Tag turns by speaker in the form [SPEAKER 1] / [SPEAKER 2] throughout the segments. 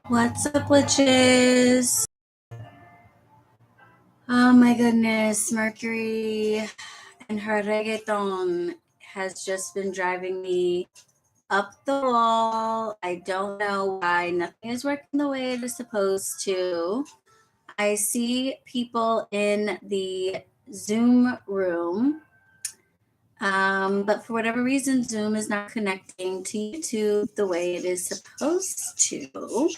[SPEAKER 1] What's up, witches? Oh my goodness, Mercury and her reggaeton has just been driving me up the wall. I don't know why nothing is working the way it is supposed to. I see people in the Zoom room, but for whatever reason, Zoom is not connecting to YouTube the way it is supposed to.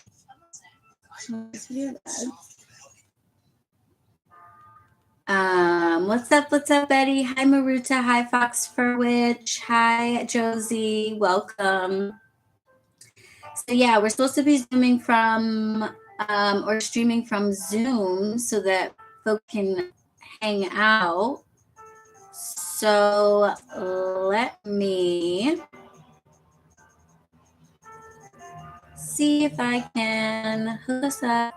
[SPEAKER 1] What's up, Betty? Hi, Maruta. Hi, Fox Fur Witch. Hi, Josie. Welcome. So yeah, we're supposed to be zooming from or streaming from Zoom so that folks can hang out. So let me see if I can hook us up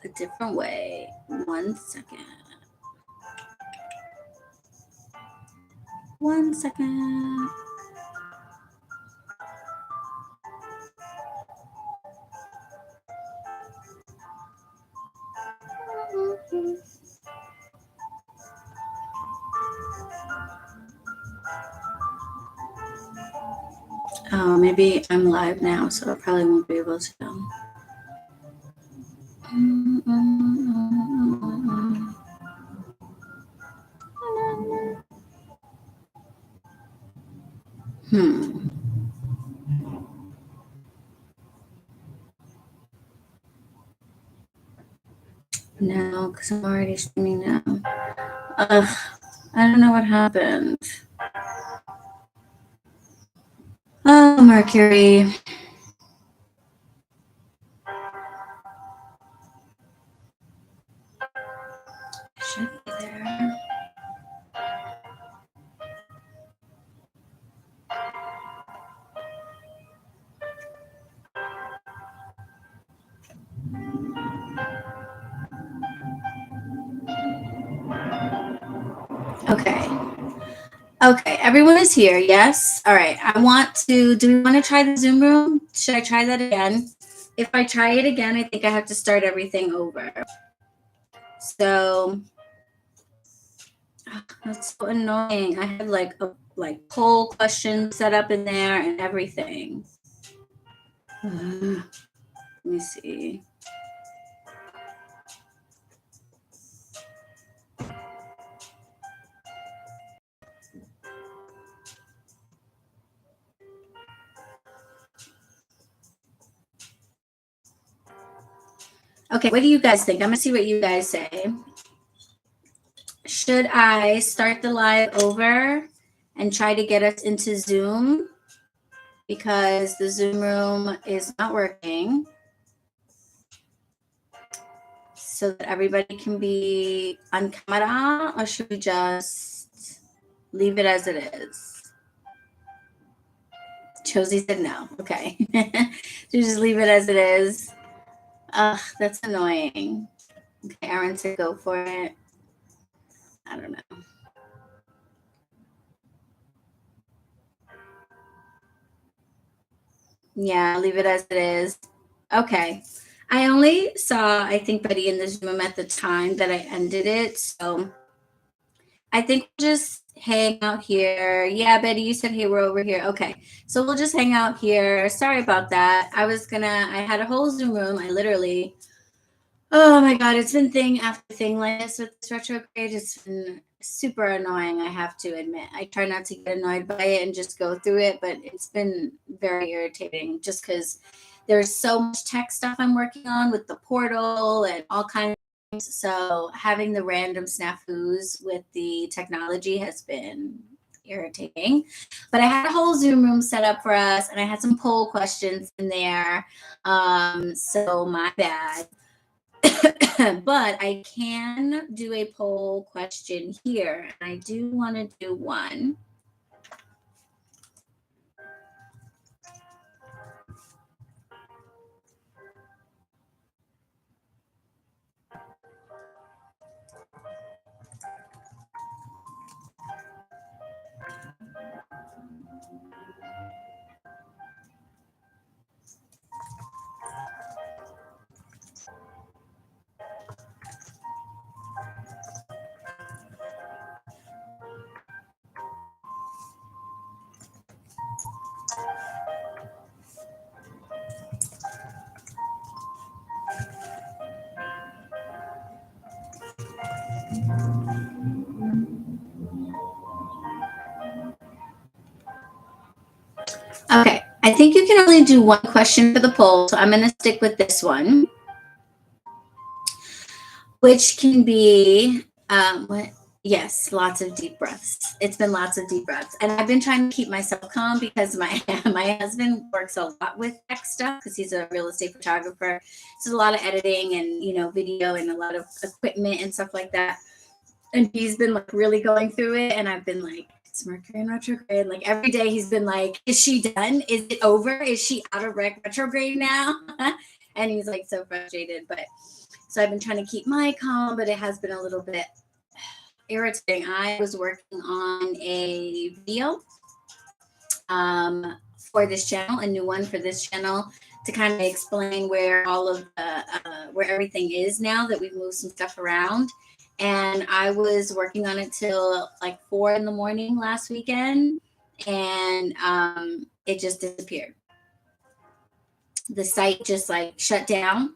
[SPEAKER 1] a different way. 1 second. 1 second. Oh, maybe I'm live now, so I probably won't be able to. No, because I'm already streaming now. Ugh, I don't know what happened. Oh, Mercury. Should be there. Okay. Okay, everyone is here, yes? All right, do we want to try the Zoom room? Should I try that again? If I try it again, I think I have to start everything over. So, that's so annoying. I have like a poll question set up in there and everything. Let me see. Okay, what do you guys think? I'm gonna see what you guys say. Should I start the live over and try to get us into Zoom? Because the Zoom room is not working. So that everybody can be on camera, or should we just leave it as it is? Josie said no. Okay. So just leave it as it is. Ugh, that's annoying. Okay, Aaron said go for it. I don't know. Yeah, leave it as it is. Okay. I only saw, I think, Betty in the Zoom at the time that I ended it. So I think we'll just hang out here. Yeah, Betty, you said, hey, we're over here. Okay. So we'll just hang out here. Sorry about that. I had a whole Zoom room. I literally, oh my God, it's been thing after thing like this with this retrograde. It's been super annoying, I have to admit. I try not to get annoyed by it and just go through it, but it's been very irritating just because there's so much tech stuff I'm working on with the portal and all kinds of things. So having the random snafus with the technology has been irritating. But I had a whole Zoom room set up for us and I had some poll questions in there. So my bad. But I can do a poll question here. And I do want to do one. Okay, I think you can only do one question for the poll, so I'm going to stick with this one, which can be what? Yes, lots of deep breaths. It's been lots of deep breaths, and I've been trying to keep myself calm because my husband works a lot with tech stuff because he's a real estate photographer. So there's a lot of editing and video and a lot of equipment and stuff like that. And he's been like really going through it, and I've been like, it's Mercury in retrograde. Like every day he's been like, is she done? Is it over? Is she out of retrograde now? And he's like so frustrated. But so I've been trying to keep my calm, but it has been a little bit irritating. I was working on a video for this channel, a new one for this channel, to kind of explain where all of the where everything is now that we've moved some stuff around. And I was working on it till like 4 in the morning last weekend, and it just disappeared. The site just like shut down,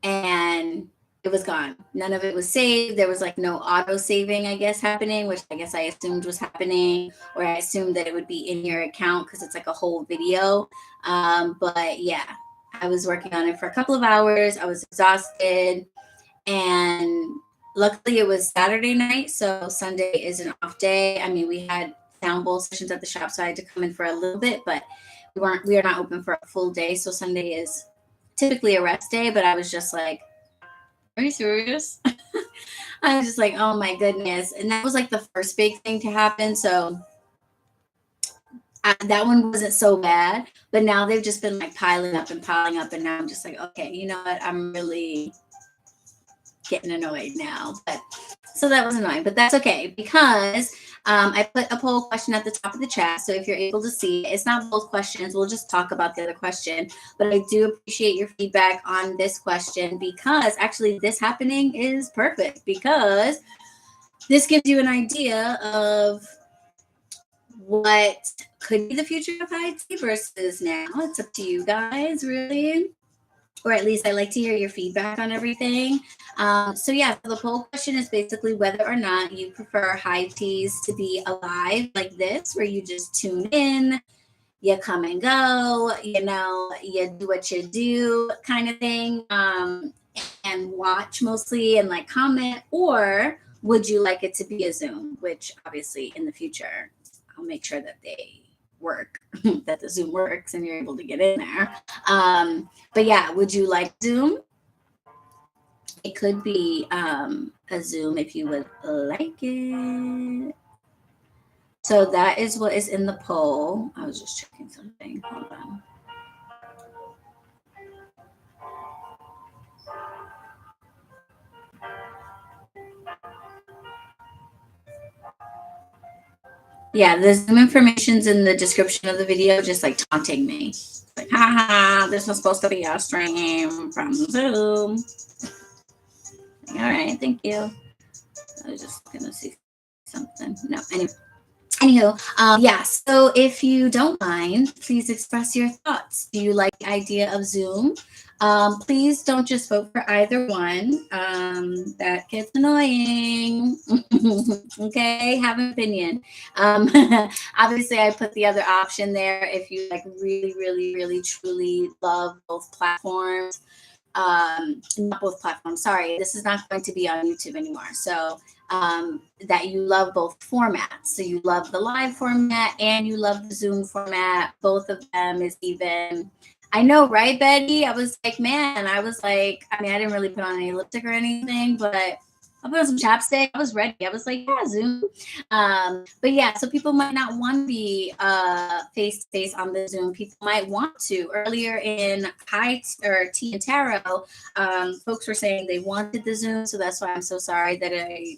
[SPEAKER 1] and it was gone. None of it was saved. There was like no auto saving, I guess, happening, which I guess I assumed was happening, or I assumed that it would be in your account because it's like a whole video. But yeah, I was working on it for a couple of hours. I was exhausted, and luckily it was Saturday night, so Sunday is an off day. I mean, we had sound bowl sessions at the shop, so I had to come in for a little bit, but we are not open for a full day. So Sunday is typically a rest day, but I was just like, are you serious? I was just like, oh my goodness. And that was like the first big thing to happen. So that one wasn't so bad, but now they've just been like piling up. And now I'm just like, okay, you know what? I'm really getting annoyed now. But so that was annoying, but that's okay because I put a poll question at the top of the chat. So if you're able to see, it's not both questions. We'll just talk about the other question. But I do appreciate your feedback on this question because actually this happening is perfect because this gives you an idea of what could be the future of IT versus now. It's up to you guys, really. Or at least I like to hear your feedback on everything. So yeah, so the poll question is basically whether or not you prefer high teas to be alive like this, where you just tune in, you come and go, you do what you do kind of thing, and watch mostly and like comment, or would you like it to be a Zoom, which obviously in the future, I'll make sure that they work, that the Zoom works and you're able to get in there. But yeah, would you like Zoom? It could be a Zoom if you would like it. So that is what is in the poll. I was just checking something. Hold on. Yeah, the Zoom information's in the description of the video, just like taunting me. Like, haha, this was supposed to be a stream from Zoom. All right, thank you. I was just gonna see something. No, anywho, yeah. So if you don't mind, please express your thoughts. Do you like the idea of Zoom? Please don't just vote for either one. That gets annoying. Okay, have an opinion. Obviously, I put the other option there if you like really, really, really, truly love both platforms. Not both platforms. Sorry, this is not going to be on YouTube anymore. So that you love both formats. So you love the live format and you love the Zoom format. Both of them is even. I know, right, Betty? I was like, man, I didn't really put on any lipstick or anything, but I put on some chapstick. I was ready. I was like, yeah, Zoom. But yeah, so people might not want to be face to face on the Zoom. People might want to. Earlier in Tea and Tarot, folks were saying they wanted the Zoom, so that's why I'm so sorry that I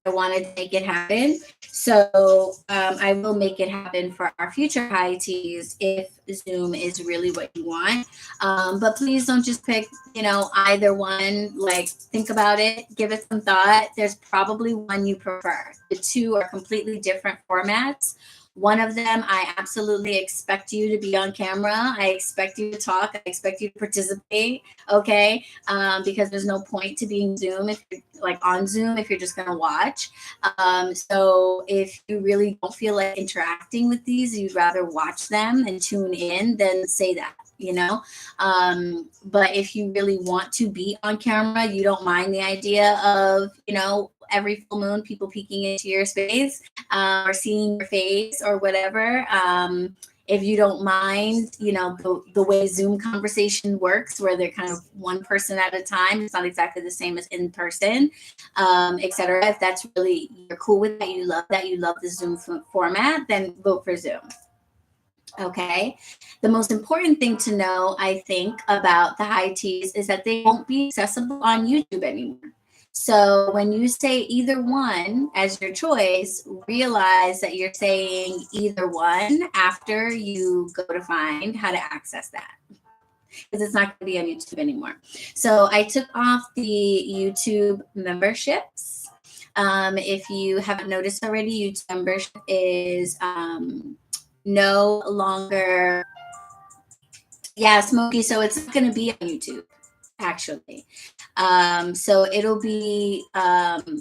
[SPEAKER 1] wanted to make it happen. So I will make it happen for our future high teas if Zoom is really what you want. But please don't just pick, either one. Like, think about it, give it some thought. There's probably one you prefer. The two are completely different formats. One of them, I absolutely expect you to be on camera. I expect you to talk. I expect you to participate. Okay. Because there's no point to being Zoom if you're like on Zoom if you're just going to watch. So if you really don't feel like interacting with these, you'd rather watch them and tune in, then say that, you know. But if you really want to be on camera, you don't mind the idea of, you know, every full moon people peeking into your space, or seeing your face or whatever. If you don't mind, you know, the way Zoom conversation works, where they're kind of one person at a time, it's not exactly the same as in person, etc. If that's really, you're cool with that, you love the Zoom format, then vote for Zoom. Okay. The most important thing to know, I think, about the high teas is that they won't be accessible on YouTube anymore. So when you say either one as your choice, realize that you're saying either one after you go to find how to access that, because it's not going to be on YouTube anymore. So I took off the YouTube memberships. If you haven't noticed already, YouTube membership is no longer, smoky. So it's not going to be on YouTube, actually. So it'll be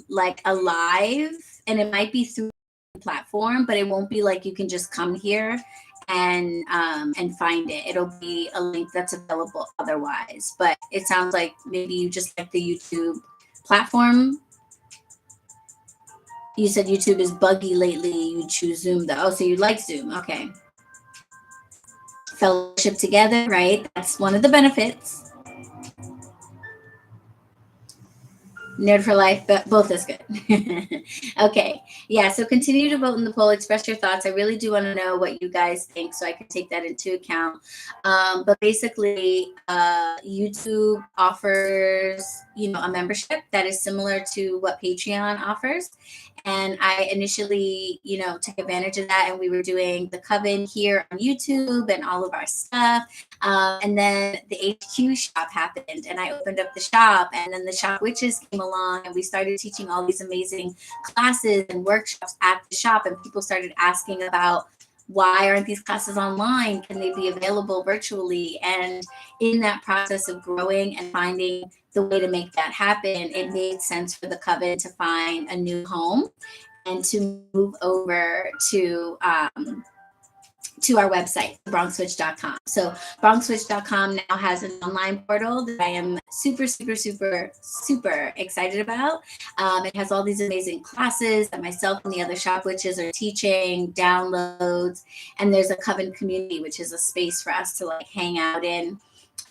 [SPEAKER 1] like a live, and it might be through the platform, but it won't be like you can just come here and find it. It'll be a link that's available otherwise. But it sounds like maybe you just like the YouTube platform. You said YouTube is buggy lately. You choose Zoom though. Oh, so you like Zoom. Okay. Fellowship together, right? That's one of the benefits. Nerd for life, but both is good. Okay. Yeah. So continue to vote in the poll, express your thoughts. I really do want to know what you guys think so I can take that into account. But basically, YouTube offers, you know, a membership that is similar to what Patreon offers. And I initially, you know, took advantage of that. And we were doing the Coven here on YouTube and all of our stuff. And then the HQ shop happened, and I opened up the shop, and then the shop witches came along, and we started teaching all these amazing classes and workshops at the shop. And people started asking about, why aren't these classes online? Can they be available virtually? And in that process of growing and finding the way to make that happen, it made sense for the Coven to find a new home and to move over to our website, bronxwitch.com. So bronxwitch.com now has an online portal that I am super, super, super, super excited about. It has all these amazing classes that myself and the other shop witches are teaching, downloads, and there's a Coven community, which is a space for us to like hang out in.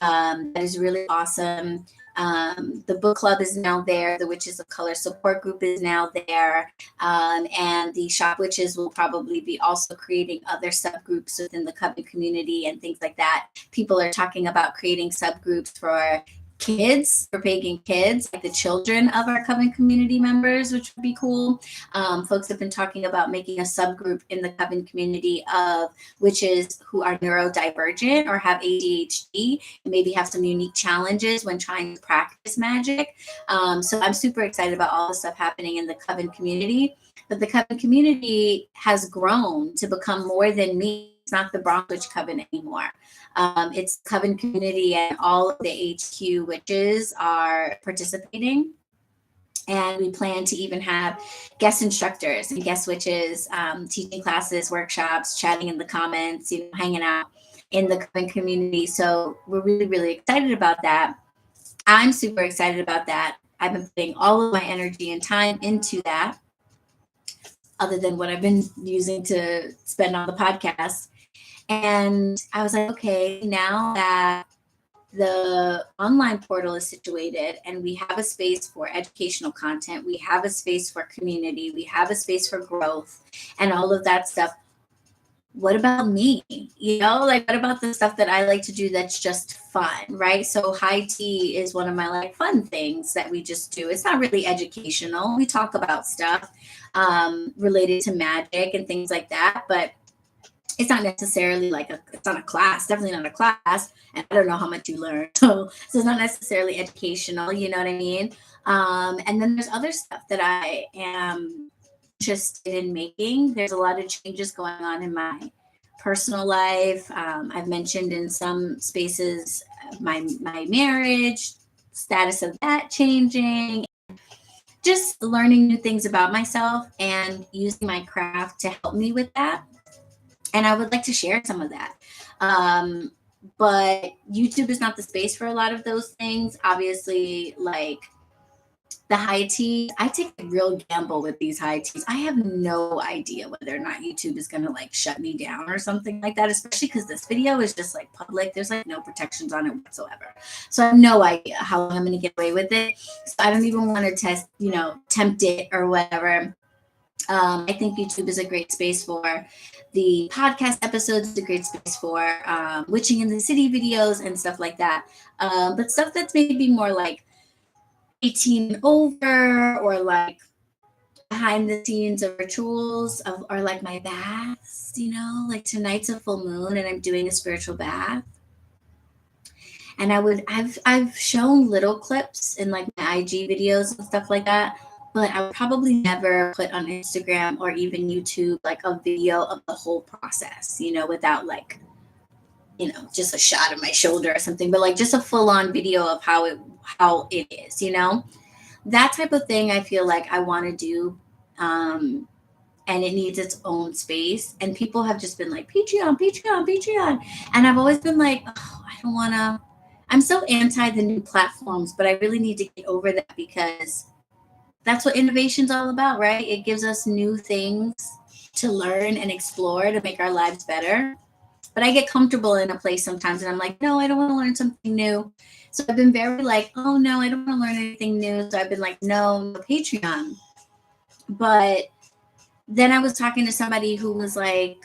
[SPEAKER 1] That is really awesome. The book club is now there. The Witches of Color support group is now there. And the shop witches will probably be also creating other subgroups within the Coven community and things like that. People are talking about creating subgroups for kids, for pagan kids, like the children of our Coven community members, which would be cool. Folks have been talking about making a subgroup in the Coven community of witches who are neurodivergent or have ADHD and maybe have some unique challenges when trying to practice magic. So I'm super excited about all the stuff happening in the Coven community. But the Coven community has grown to become more than me. It's not the BronxWitch Coven anymore. It's Coven community, and all of the HQ witches are participating. And we plan to even have guest instructors and guest witches teaching classes, workshops, chatting in the comments, you know, hanging out in the Coven community. So we're really, really excited about that. I'm super excited about that. I've been putting all of my energy and time into that, other than what I've been using to spend on the podcast. And I was like, okay, now that the online portal is situated and we have a space for educational content, we have a space for community, we have a space for growth and all of that stuff, what about me? You know, like, what about the stuff that I like to do that's just fun, right? So high tea is one of my like fun things that we just do. It's not really educational. We talk about stuff related to magic and things like that, but it's not necessarily like it's not a class, definitely not a class. And I don't know how much you learn. So it's not necessarily educational, you know what I mean? And then there's other stuff that I am interested in making. There's a lot of changes going on in my personal life. I've mentioned in some spaces my marriage, status of that changing. just learning new things about myself and using my craft to help me with that. And I would like to share some of that. But YouTube is not the space for a lot of those things. Obviously, like the high teas, I take a real gamble with these high teas. I have no idea whether or not YouTube is going to like shut me down or something like that, especially because this video is just like public. There's like no protections on it whatsoever. So I have no idea how long I'm going to get away with it. So I don't even want to test, tempt it or whatever. I think YouTube is a great space for the podcast episodes, is a great space for witching in the city videos and stuff like that. But stuff that's maybe more like 18 and over, or like behind the scenes of rituals of, or like my baths, like tonight's a full moon and I'm doing a spiritual bath. And I've shown little clips in like my IG videos and stuff like that, but I would probably never put on Instagram or even YouTube like a video of the whole process, without like, just a shot of my shoulder or something, but like just a full on video of how it is, that type of thing. I feel like I want to do. And it needs its own space. And people have just been like, Patreon. And I've always been like, oh, I don't want to. I'm so anti the new platforms, but I really need to get over that, because that's what innovation's all about, right? It gives us new things to learn and explore to make our lives better. But I get comfortable in a place sometimes and I'm like, no, I don't want to learn something new. So I've been very like, oh no, I don't want to learn anything new. So I've been like, no Patreon. But then I was talking to somebody who was like,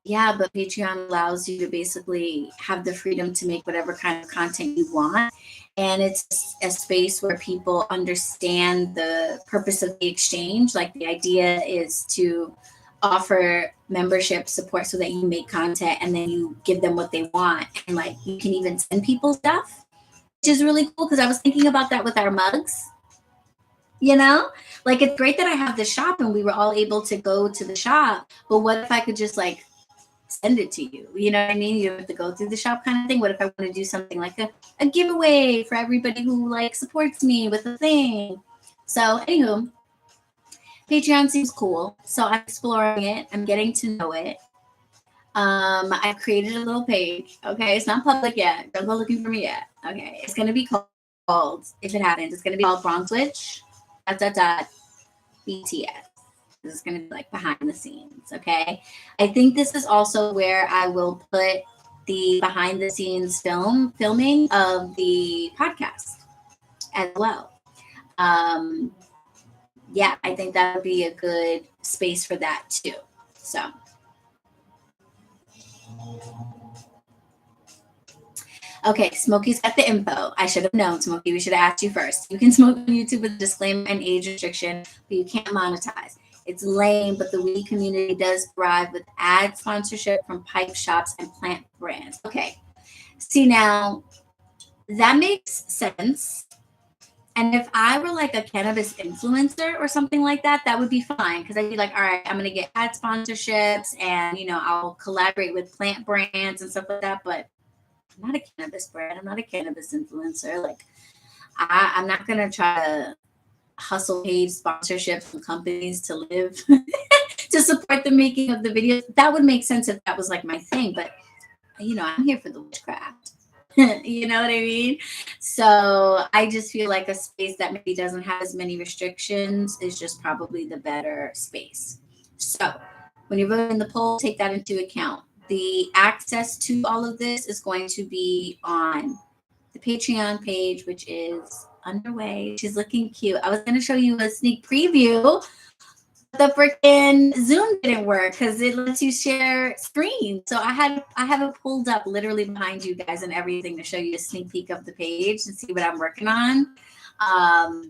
[SPEAKER 1] yeah, but Patreon allows you to basically have the freedom to make whatever kind of content you want. And it's a space where people understand the purpose of the exchange. Like the idea is to offer membership support so that you make content and then you give them what they want. And like you can even send people stuff, which is really cool, because I was thinking about that with our mugs. Like it's great that I have the shop and we were all able to go to the shop, but what if I could just like send it to you? You know what I mean? You have to go through the shop kind of thing. What if I want to do something like a giveaway for everybody who like supports me with a thing? So anywho, Patreon seems cool. So I'm exploring it. I'm getting to know it. I've created a little page. Okay. It's not public yet. Don't go looking for me yet. Okay. It's going to be called, if it happens, it's going to be called BronxWitch BTS. This is going to be like behind the scenes. Okay. I think this is also where I will put the behind the scenes filming of the podcast as well. Yeah, I think that would be a good space for that too. So. Okay, Smokey's got the info. I should have known, Smokey. We should have asked you first. You can smoke on YouTube with a disclaimer and age restriction, but you can't monetize. It's lame, but the weed community does thrive with ad sponsorship from pipe shops and plant brands. Okay, see now, that makes sense. And if I were like a cannabis influencer or something like that, that would be fine, because I'd be like, all right, I'm going to get ad sponsorships and, I'll collaborate with plant brands and stuff like that. But I'm not a cannabis brand. I'm not a cannabis influencer. Like, I'm not going to try to hustle paid sponsorships from companies to live, to support the making of the videos. That would make sense if that was like my thing. But, I'm here for the witchcraft. You know what I mean? So I just feel like a space that maybe doesn't have as many restrictions is just probably the better space. So when you're voting in the poll, take that into account. The access to all of this is going to be on the Patreon page, which is underway. She's looking cute. I was going to show you a sneak preview. The freaking Zoom didn't work because it lets you share screen. So I have it pulled up literally behind you guys and everything to show you a sneak peek of the page and see what I'm working on. Oh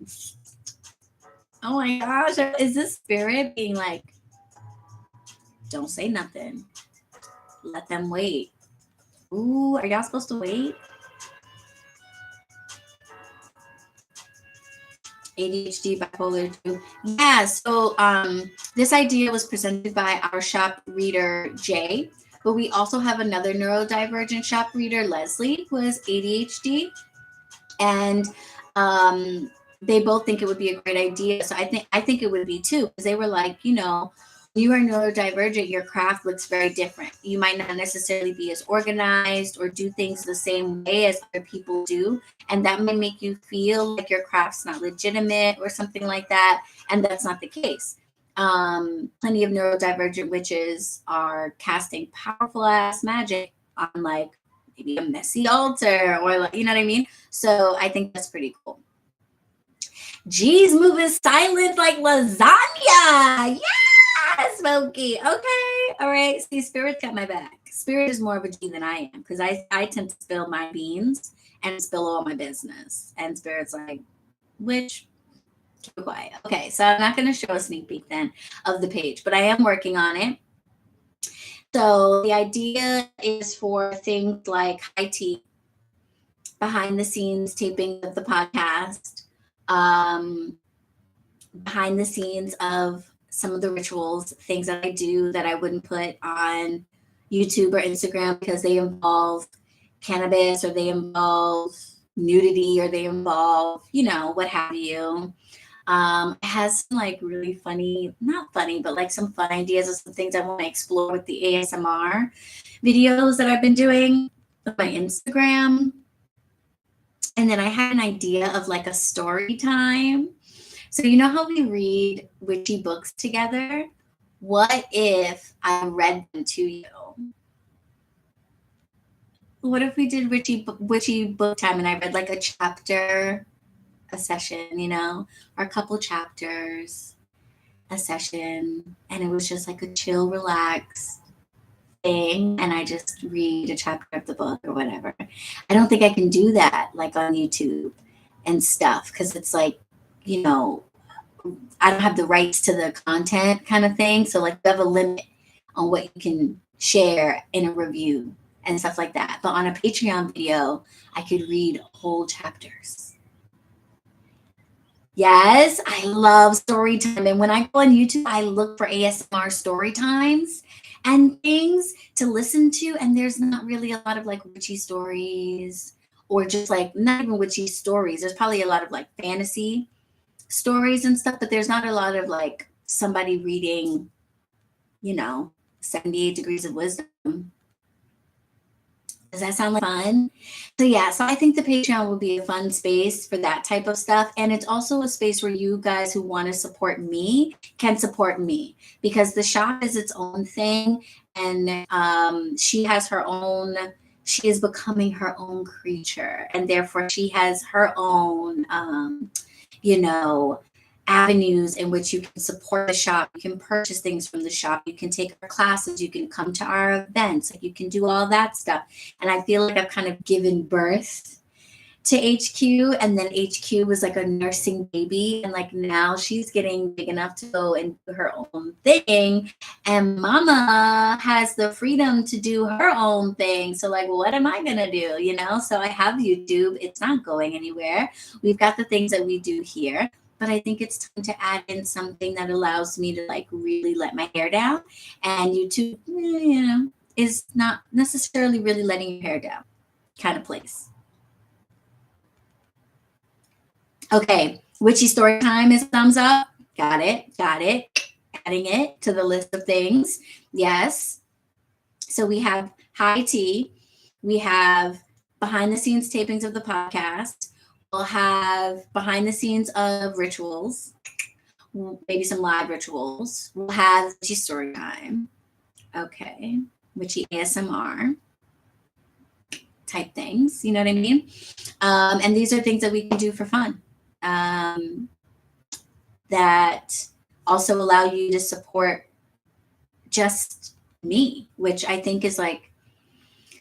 [SPEAKER 1] my gosh, is this spirit being like, don't say nothing. Let them wait. Ooh, are y'all supposed to wait? ADHD, bipolar 2. Yeah, so this idea was presented by our shop reader, Jay, but we also have another neurodivergent shop reader, Leslie, who has ADHD. And they both think it would be a great idea. So I think it would be too, because they were like, you know, you are neurodivergent, your craft looks very different. You might not necessarily be as organized or do things the same way as other people do. And that may make you feel like your craft's not legitimate or something like that. And that's not the case. Plenty of neurodivergent witches are casting powerful ass magic on like maybe a messy altar or like, you know what I mean? So I think that's pretty cool. G's moving silent like lasagna. Yeah, Smokey. Okay. All right. See, Spirit's got my back. Spirit is more of a G than I am because I tend to spill my beans and spill all my business. And Spirit's like, which keep it quiet. Okay, so I'm not going to show a sneak peek then of the page, but I am working on it. So the idea is for things like high tea, behind the scenes taping of the podcast, behind the scenes of some of the rituals, things that I do that I wouldn't put on YouTube or Instagram because they involve cannabis or they involve nudity or they involve, you know, what have you. It has some like really funny, not funny, but like some fun ideas of some things I want to explore with the ASMR videos that I've been doing on my Instagram. And then I had an idea of like a story time. So you know how we read witchy books together? What if I read them to you? What if we did witchy book time and I read like a chapter a session, you know, or a couple chapters a session, and it was just like a chill, relaxed thing, and I just read a chapter of the book or whatever. I don't think I can do that like on YouTube and stuff because it's like, you know, I don't have the rights to the content kind of thing. So like you have a limit on what you can share in a review and stuff like that. But on a Patreon video, I could read whole chapters. Yes, I love story time. And when I go on YouTube, I look for ASMR story times and things to listen to. And there's not really a lot of like witchy stories or just like not even witchy stories. There's probably a lot of like fantasy stories and stuff, but there's not a lot of like somebody reading, you know, 78 Degrees of Wisdom. Does that sound like fun? So yeah, so I think the Patreon will be a fun space for that type of stuff. And it's also a space where you guys who want to support me can support me because the shop is its own thing. And she has her own, she is becoming her own creature. And therefore she has her own, you know, avenues in which you can support the shop. You can purchase things from the shop. You can take our classes. You can come to our events. Like you can do all that stuff. And I feel like I've kind of given birth to HQ, and then HQ was like a nursing baby, and like now she's getting big enough to go and do her own thing, and Mama has the freedom to do her own thing. So like, what am I gonna do, you know? So I have YouTube. It's not going anywhere. We've got the things that we do here, but I think it's time to add in something that allows me to like really let my hair down. And YouTube, you know, is not necessarily really letting your hair down kind of place. Okay, witchy story time is thumbs up. Got it. Adding it to the list of things. Yes. So we have high tea. We have behind the scenes tapings of the podcast. We'll have behind the scenes of rituals, maybe some live rituals. We'll have witchy story time. Okay, witchy ASMR type things. You know what I mean? And these are things that we can do for fun. That also allow you to support just me, which I think is like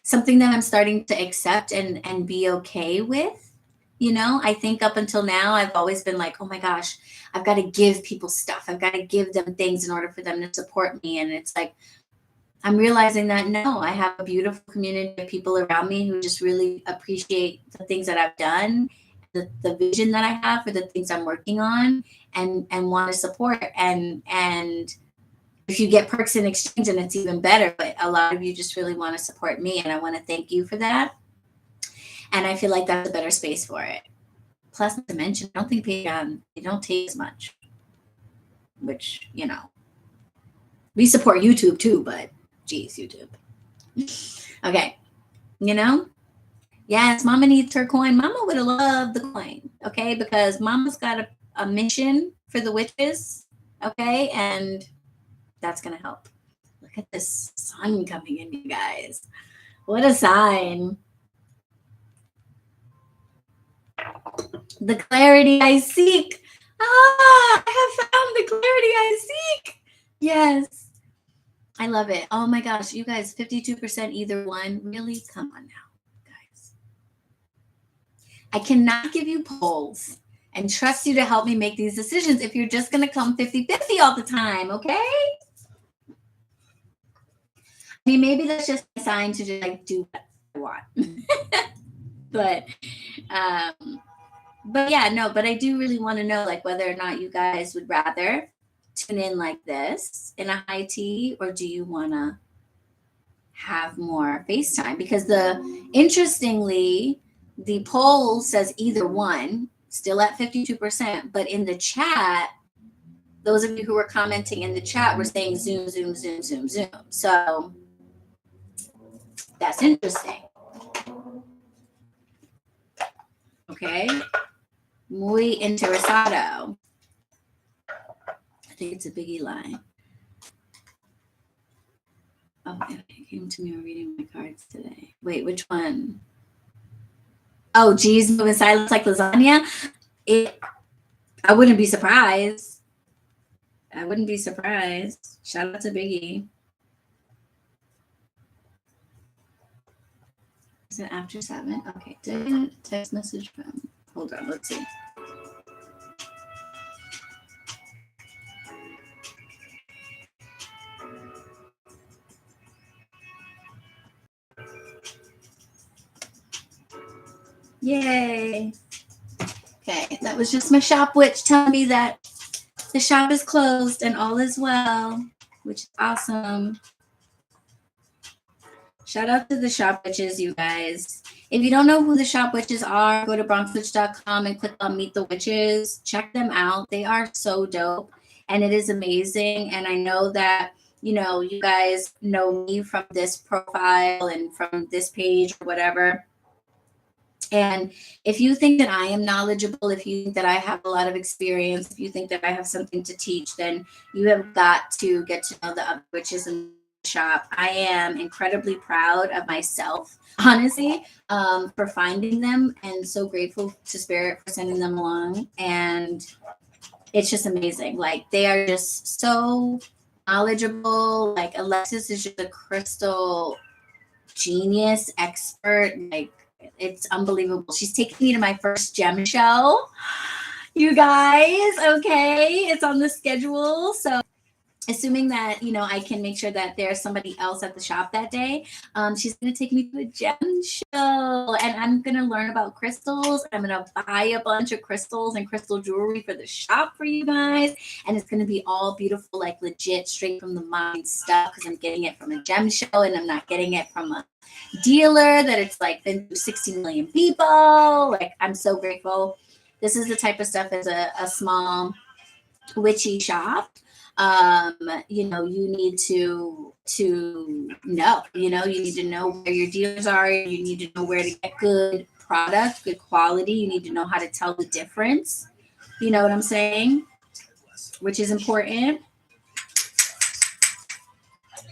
[SPEAKER 1] something that I'm starting to accept and be okay with. You know, I think up until now, I've always been like, oh my gosh, I've got to give people stuff. I've got to give them things in order for them to support me. And it's like, I'm realizing that no, I have a beautiful community of people around me who just really appreciate the things that I've done, the vision that I have for the things I'm working on, and want to support. And if you get perks in exchange, then it's even better. But a lot of you just really want to support me, and I want to thank you for that. And I feel like that's a better space for it. Plus, not to mention, I don't think Patreon, they don't take as much, which, you know, we support YouTube too, but geez, YouTube. Okay, you know, yes, Mama needs her coin. Mama would have loved the coin, okay, because Mama's got a mission for the witches, okay, and that's gonna help. Look at this sun coming in, you guys. What a sign. The clarity I seek. Ah, I have found the clarity I seek. Yes. I love it. Oh my gosh, you guys, 52% either one. Really? Come on now, guys. I cannot give you polls and trust you to help me make these decisions if you're just going to come 50-50 all the time, okay? I mean, maybe that's just a sign to just like do what I want. But yeah, no, but I do really want to know like whether or not you guys would rather tune in like this in a high tea, or do you want to have more FaceTime? Because interestingly, the poll says either one, still at 52%, but in the chat, those of you who were commenting in the chat were saying Zoom, Zoom, Zoom, Zoom, Zoom. So that's interesting. Okay. Muy interesado. I think it's a biggie line. Oh, it came to me while reading my cards today. Wait, which one? Oh, geez, moving silence like lasagna. I wouldn't be surprised. I wouldn't be surprised. Shout out to Biggie. Is it after 7? Okay, did I get a text message from? Hold on, let's see. Yay. Okay, that was just my shop witch telling me that the shop is closed and all is well, which is awesome. Shout out to the shop witches, you guys. If you don't know who the shop witches are, go to bronxwitch.com and click on Meet the Witches. Check them out. They are so dope and it is amazing. And I know that, you know, you guys know me from this profile and from this page or whatever. And if you think that I am knowledgeable, if you think that I have a lot of experience, if you think that I have something to teach, then you have got to get to know the other witches in the shop. I am incredibly proud of myself, honestly, for finding them, and so grateful to Spirit for sending them along. And it's just amazing. Like, they are just so knowledgeable. Like, Alexis is just a crystal genius, expert. Like, it's unbelievable. She's taking me to my first gem show, you guys. Okay, it's on the schedule. So assuming that, you know, I can make sure that there's somebody else at the shop that day, she's going to take me to a gem show, and I'm going to learn about crystals. I'm going to buy a bunch of crystals and crystal jewelry for the shop for you guys, and it's going to be all beautiful, like legit, straight from the mind stuff, because I'm getting it from a gem show, and I'm not getting it from a dealer that it's like been through 60 million people. Like, I'm so grateful. This is the type of stuff as a small witchy shop, you know, you need to know, you know, you need to know where your dealers are. You need to know where to get good product, good quality. You need to know how to tell the difference. You know what I'm saying? Which is important.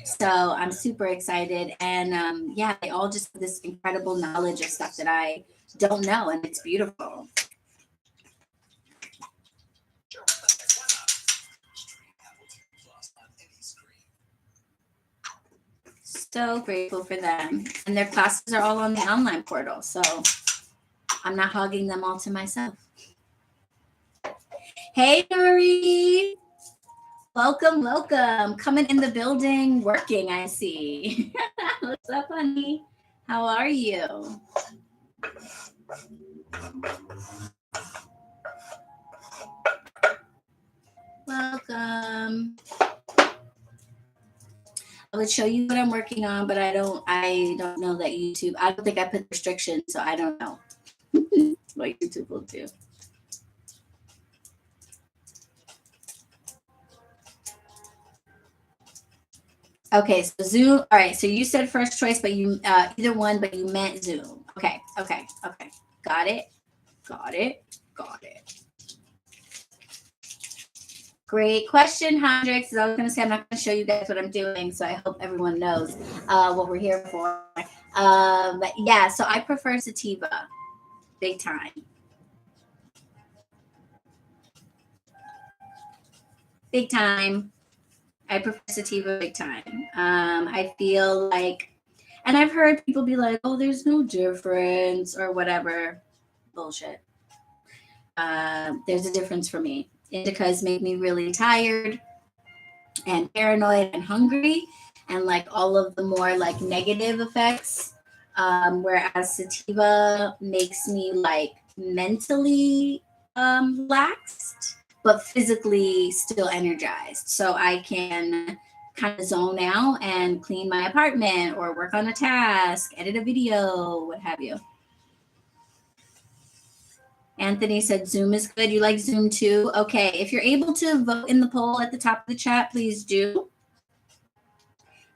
[SPEAKER 1] So I'm super excited. And yeah, they all just have this incredible knowledge of stuff that I don't know. And it's beautiful. So grateful for them. And their classes are all on the online portal. So I'm not hogging them all to myself. Hey, Nuri. Welcome, welcome. Coming in the building, working, I see. What's up, honey? How are you? Welcome. I would show you what I'm working on, but I don't know that YouTube, I don't think I put restrictions, so I don't know what YouTube will do. Okay, so Zoom. All right, so you said first choice, but you either one, but you meant Zoom. Okay. Got it. Got it. Got it. Great question, Hendrix. I was going to say I'm not going to show you guys what I'm doing, so I hope everyone knows what we're here for. But yeah, so I prefer sativa, big time. Big time. I prefer sativa big time. I feel like, and I've heard people be like, oh, there's no difference or whatever. Bullshit. There's a difference for me. Indicas make me really tired and paranoid and hungry, and like all of the more like negative effects. Whereas sativa makes me like mentally relaxed, but physically still energized. So I can kind of zone out and clean my apartment or work on a task, edit a video, what have you. Anthony said Zoom is good. You like Zoom too? Okay. If you're able to vote in the poll at the top of the chat, please do.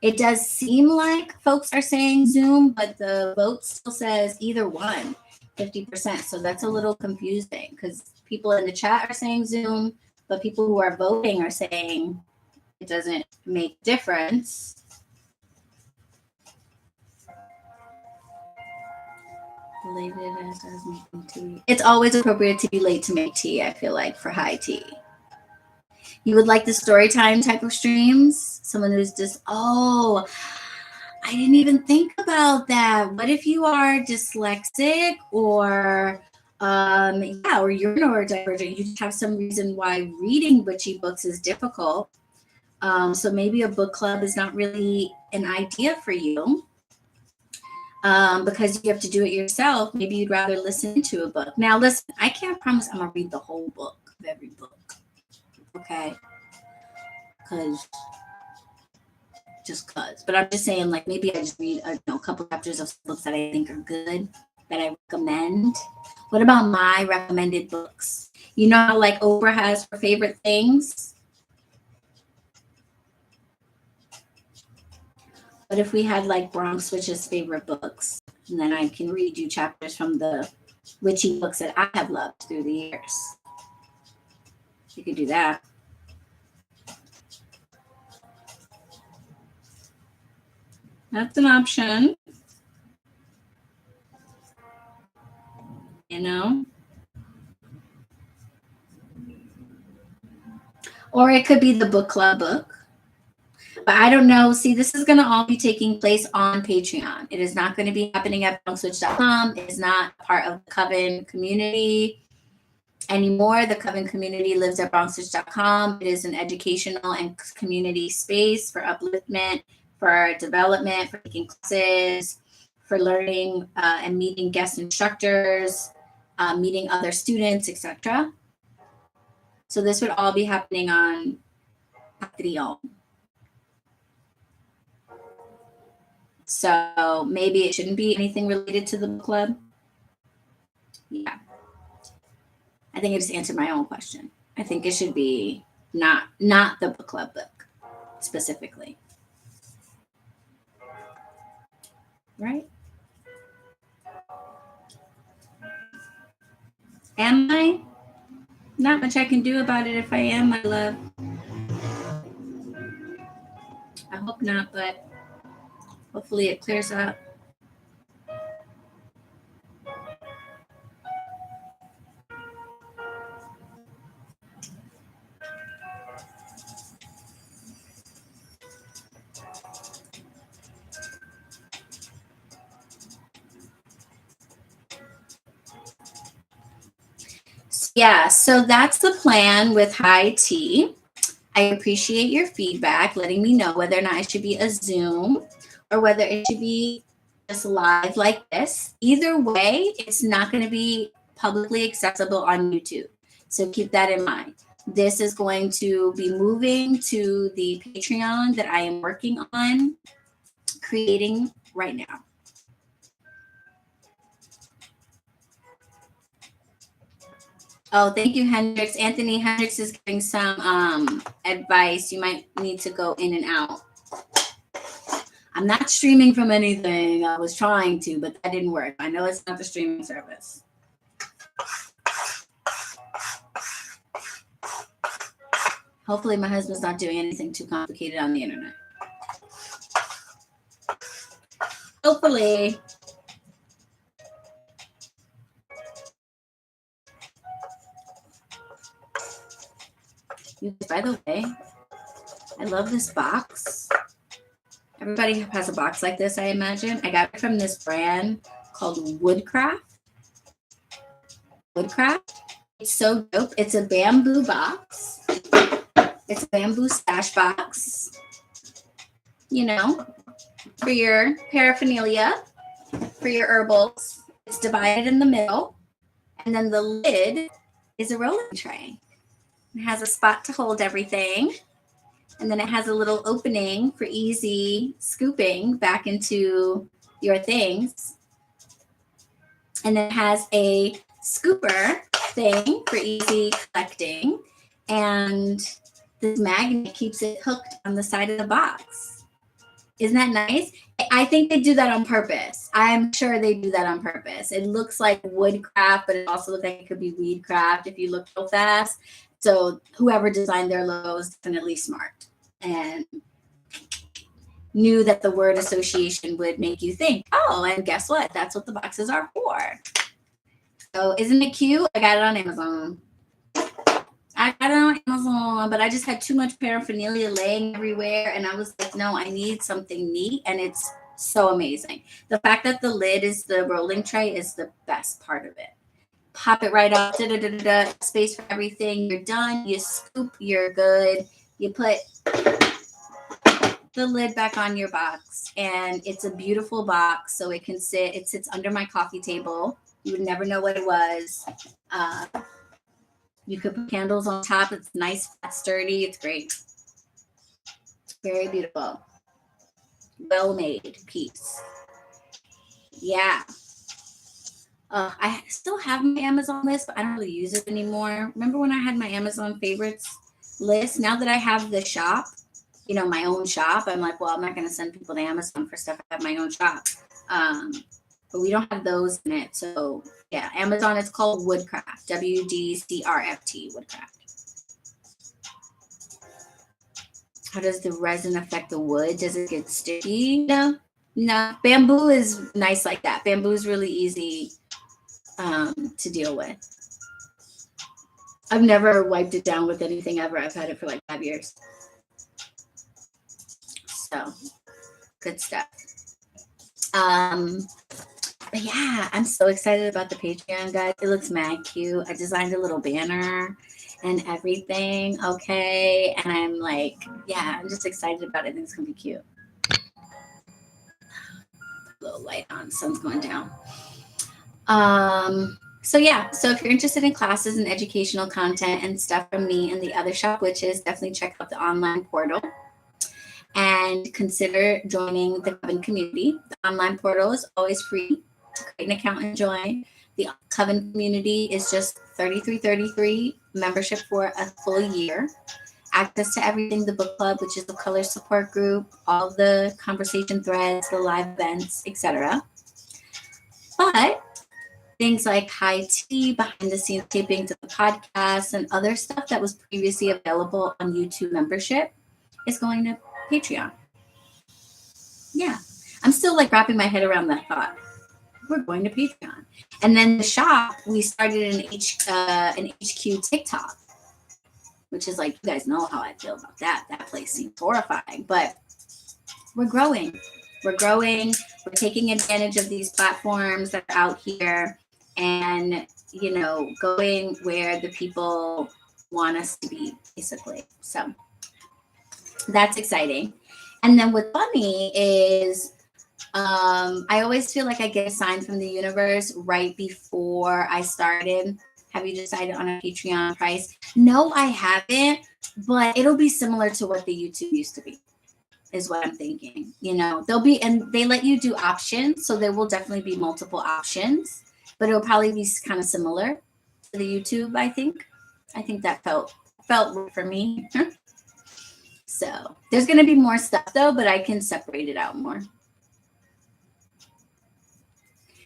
[SPEAKER 1] It does seem like folks are saying Zoom, but the vote still says either one, 50%. So that's a little confusing because people in the chat are saying Zoom, but people who are voting are saying it doesn't make difference. It's always appropriate to be late to make tea, I feel like, for high tea. You would like the story time type of streams? Someone who's just, oh, I didn't even think about that. What if you are dyslexic or or you're neurodivergent? You just have some reason why reading witchy books is difficult. So maybe a book club is not really an idea for you. Because you have to do it yourself. Maybe you'd rather listen to a book. Now, listen, I can't promise I'm gonna read the whole book of every book. Okay, but I'm just saying, like, maybe I just read a couple chapters of books that I think are good that I recommend. What about my recommended books? You know how like Oprah has her favorite things? What if we had like BronxWitch's favorite books? And then I can read you chapters from the witchy books that I have loved through the years. You could do that. That's an option. You know? Or it could be the book club book. But I don't know. See, this is going to all be taking place on Patreon. It is not going to be happening at bronxwitch.com. It is not part of the Coven community anymore. The Coven community lives at bronxwitch.com. It is an educational and community space for upliftment, for development, for taking classes, for learning and meeting guest instructors, meeting other students, etc. So this would all be happening on Patreon. So maybe it shouldn't be anything related to the book club. Yeah. I think I just answered my own question. I think it should be not the book club book specifically. Right? Am I? Not much I can do about it if I am, my love. I hope not, but hopefully it clears up. Yeah, so that's the plan with high tea. I appreciate your feedback, letting me know whether or not it should be a Zoom or whether it should be just live like this. Either way, it's not going to be publicly accessible on YouTube. So keep that in mind. This is going to be moving to the Patreon that I am working on creating right now. Oh, thank you, Hendrix. Anthony Hendrix is giving some advice. You might need to go in and out. I'm not streaming from anything. I was trying to, but that didn't work. I know it's not the streaming service. Hopefully my husband's not doing anything too complicated on the internet. Hopefully. By the way, I love this box. Everybody has a box like this, I imagine. I got it from this brand called Woodcraft. It's so dope. It's a bamboo box. It's a bamboo stash box, you know, for your paraphernalia, for your herbals. It's divided in the middle. And then the lid is a rolling tray. It has a spot to hold everything. And then it has a little opening for easy scooping back into your things. And then it has a scooper thing for easy collecting. And this magnet keeps it hooked on the side of the box. Isn't that nice? I think they do that on purpose. I'm sure they do that on purpose. It looks like woodcraft, but it also looks like it could be weedcraft if you look real fast. So whoever designed their logo is definitely smart and knew that the word association would make you think, oh, and guess what? That's what the boxes are for. So isn't it cute? I got it on Amazon. But I just had too much paraphernalia laying everywhere. And I was like, no, I need something neat. And it's so amazing. The fact that the lid is the rolling tray is the best part of it. Pop it right off, space for everything. You're done. You scoop, you're good. You put the lid back on your box, and it's a beautiful box. So it can sit, it sits under my coffee table. You would never know what it was. You could put candles on top. It's nice, fat, sturdy. It's great. Very beautiful. Well-made piece. Yeah. I still have my Amazon list, but I don't really use it anymore. Remember when I had my Amazon favorites list? Now that I have the shop, you know, my own shop, I'm like, well, I'm not going to send people to Amazon for stuff. I have my own shop. But we don't have those in it. So yeah, Amazon, it's called Woodcraft, WDCRFT, Woodcraft. How does the resin affect the wood? Does it get sticky? No. Bamboo is nice like that. Bamboo is really easy to deal with. I've never wiped it down with anything ever. I've had it for like 5 years. So good stuff. But yeah, I'm so excited about the Patreon, guys. It looks mad cute. I designed a little banner and everything. Okay. And I'm like, yeah, I'm just excited about it. I think it's going to be cute. A little light on, sun's going down. So yeah, so if you're interested in classes and educational content and stuff from me and the other shop witches, definitely check out the online portal and consider joining the Coven community. The online portal is always free to create an account and join. The Coven community is just $33.33 membership for a full year. Access to everything, the book club, which is the color support group, all the conversation threads, the live events, etc. But things like high tea, behind the scenes taping to the podcast, and other stuff that was previously available on YouTube membership is going to Patreon. Yeah, I'm still like wrapping my head around that thought. We're going to Patreon. And then the shop, we started an HQ TikTok, which is like, you guys know how I feel about that. That place seems horrifying, but we're growing. We're taking advantage of these platforms that are out here and, you know, going where the people want us to be, basically. So that's exciting. And then what's funny is I always feel like I get a sign from the universe right before I started. Have you decided on a Patreon price? No, I haven't, but it'll be similar to what the YouTube used to be, is what I'm thinking. You know, and they let you do options, so there will definitely be multiple options, but it'll probably be kind of similar to the YouTube, I think. I think that felt right for me. So there's going to be more stuff though, but I can separate it out more.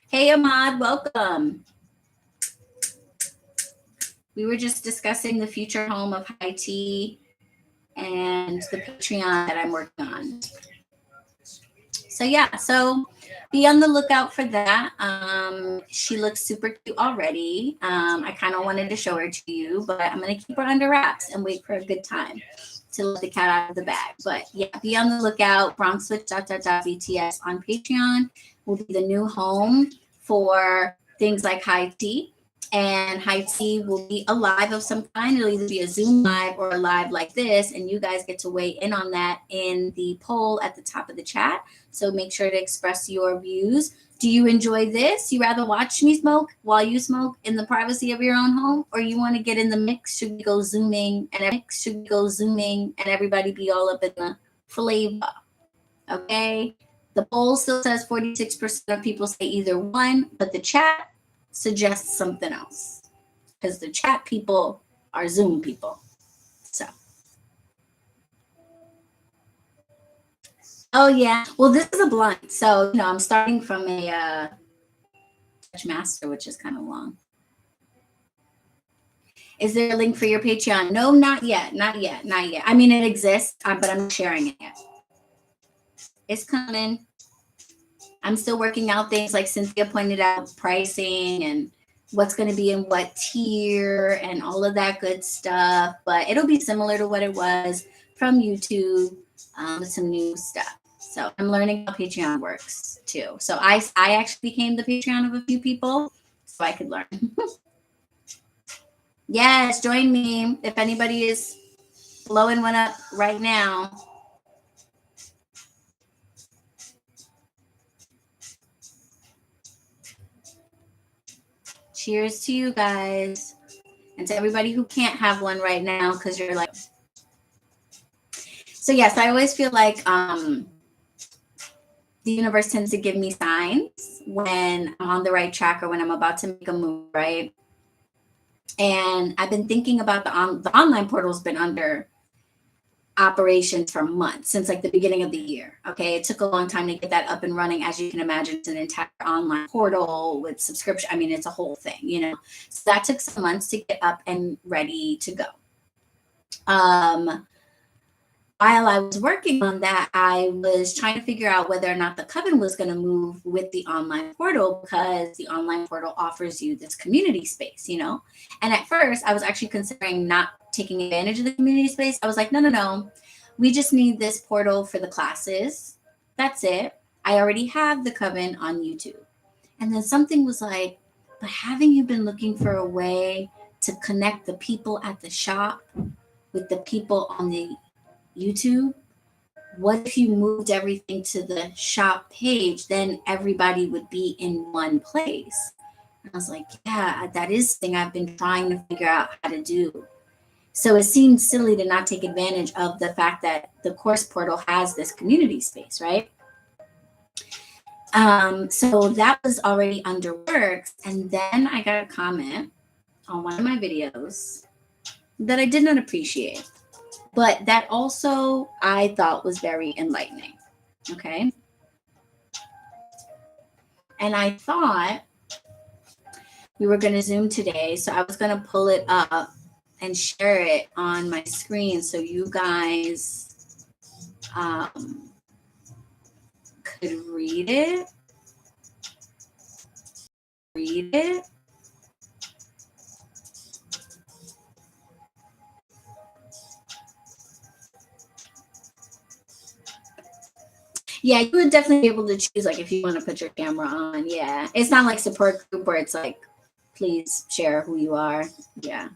[SPEAKER 1] Hey, Ahmad, welcome. We were just discussing the future home of high tea and the Patreon that I'm working on. So yeah, so be on the lookout for that. She looks super cute already. I kind of wanted to show her to you, but I'm going to keep her under wraps and wait for a good time to let the cat out of the bag. But yeah, be on the lookout. BronxWitch BTS on Patreon will be the new home for things like high tea. And high tea will be a live of some kind. It'll either be a Zoom live or a live like this. And you guys get to weigh in on that in the poll at the top of the chat. So make sure to express your views. Do you enjoy this? You rather watch me smoke while you smoke in the privacy of your own home? Or you want to get in the mix? Should we go zooming and everybody be all up in the flavor? Okay. The poll still says 46% of people say either one, but the chat suggests something else because the chat people are Zoom people. So, oh yeah, well this is a blunt, so I'm starting from a Touch Master, which is kind of long. Is there a link for your Patreon? No, not yet. I mean, it exists, but I'm not sharing it yet. It's coming. I'm still working out things like Cynthia pointed out, pricing and what's going to be in what tier and all of that good stuff. But it'll be similar to what it was from YouTube with some new stuff. So I'm learning how Patreon works too. So I actually became the Patreon of a few people so I could learn. Yes, join me if anybody is blowing one up right now. Cheers to you guys. And to everybody who can't have one right now because you're like. So yes, I always feel like the universe tends to give me signs when I'm on the right track or when I'm about to make a move, right? And I've been thinking about the online portal's been under operations for months, since like the beginning of the year. Okay, it took a long time to get that up and running. As you can imagine, it's an entire online portal with subscription. I mean, it's a whole thing, So that took some months to get up and ready to go. While I was working on that, I was trying to figure out whether or not the coven was going to move with the online portal, because the online portal offers you this community space, And at first, I was actually considering not taking advantage of the community space. I was like, no. We just need this portal for the classes. That's it. I already have the coven on YouTube. And then something was like, but haven't you been looking for a way to connect the people at the shop with the people on the YouTube? What if you moved everything to the shop page? Then everybody would be in one place. And I was like, yeah, that is the thing I've been trying to figure out how to do. So it seemed silly to not take advantage of the fact that the course portal has this community space, right? So that was already under works. And then I got a comment on one of my videos that I did not appreciate, but that also I thought was very enlightening. Okay. And I thought we were going to Zoom today. So I was going to pull it up and share it on my screen so you guys could read it. Yeah, you would definitely be able to choose, like, if you want to put your camera on. Yeah, it's not like support group where it's like, please share who you are. Yeah.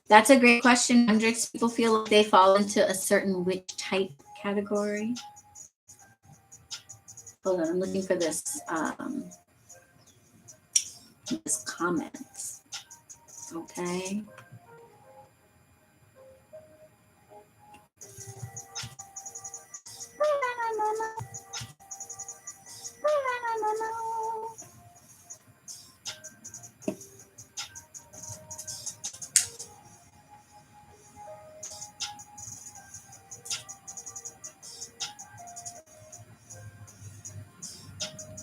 [SPEAKER 1] That's a great question, Hendrix. People feel like they fall into a certain witch type category. Hold on, I'm looking for this comments. Okay.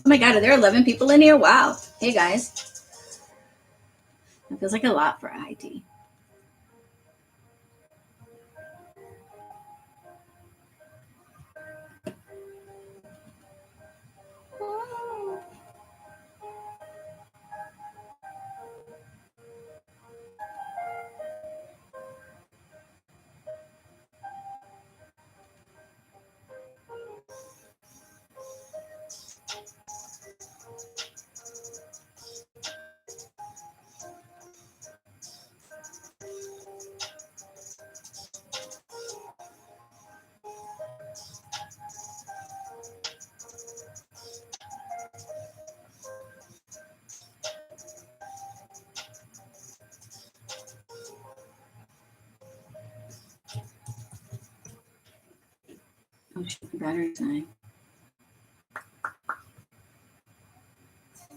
[SPEAKER 1] Oh my God, are there 11 people in here? Wow. Hey guys. It feels like a lot for IT. Oh, shoot, the battery's dying.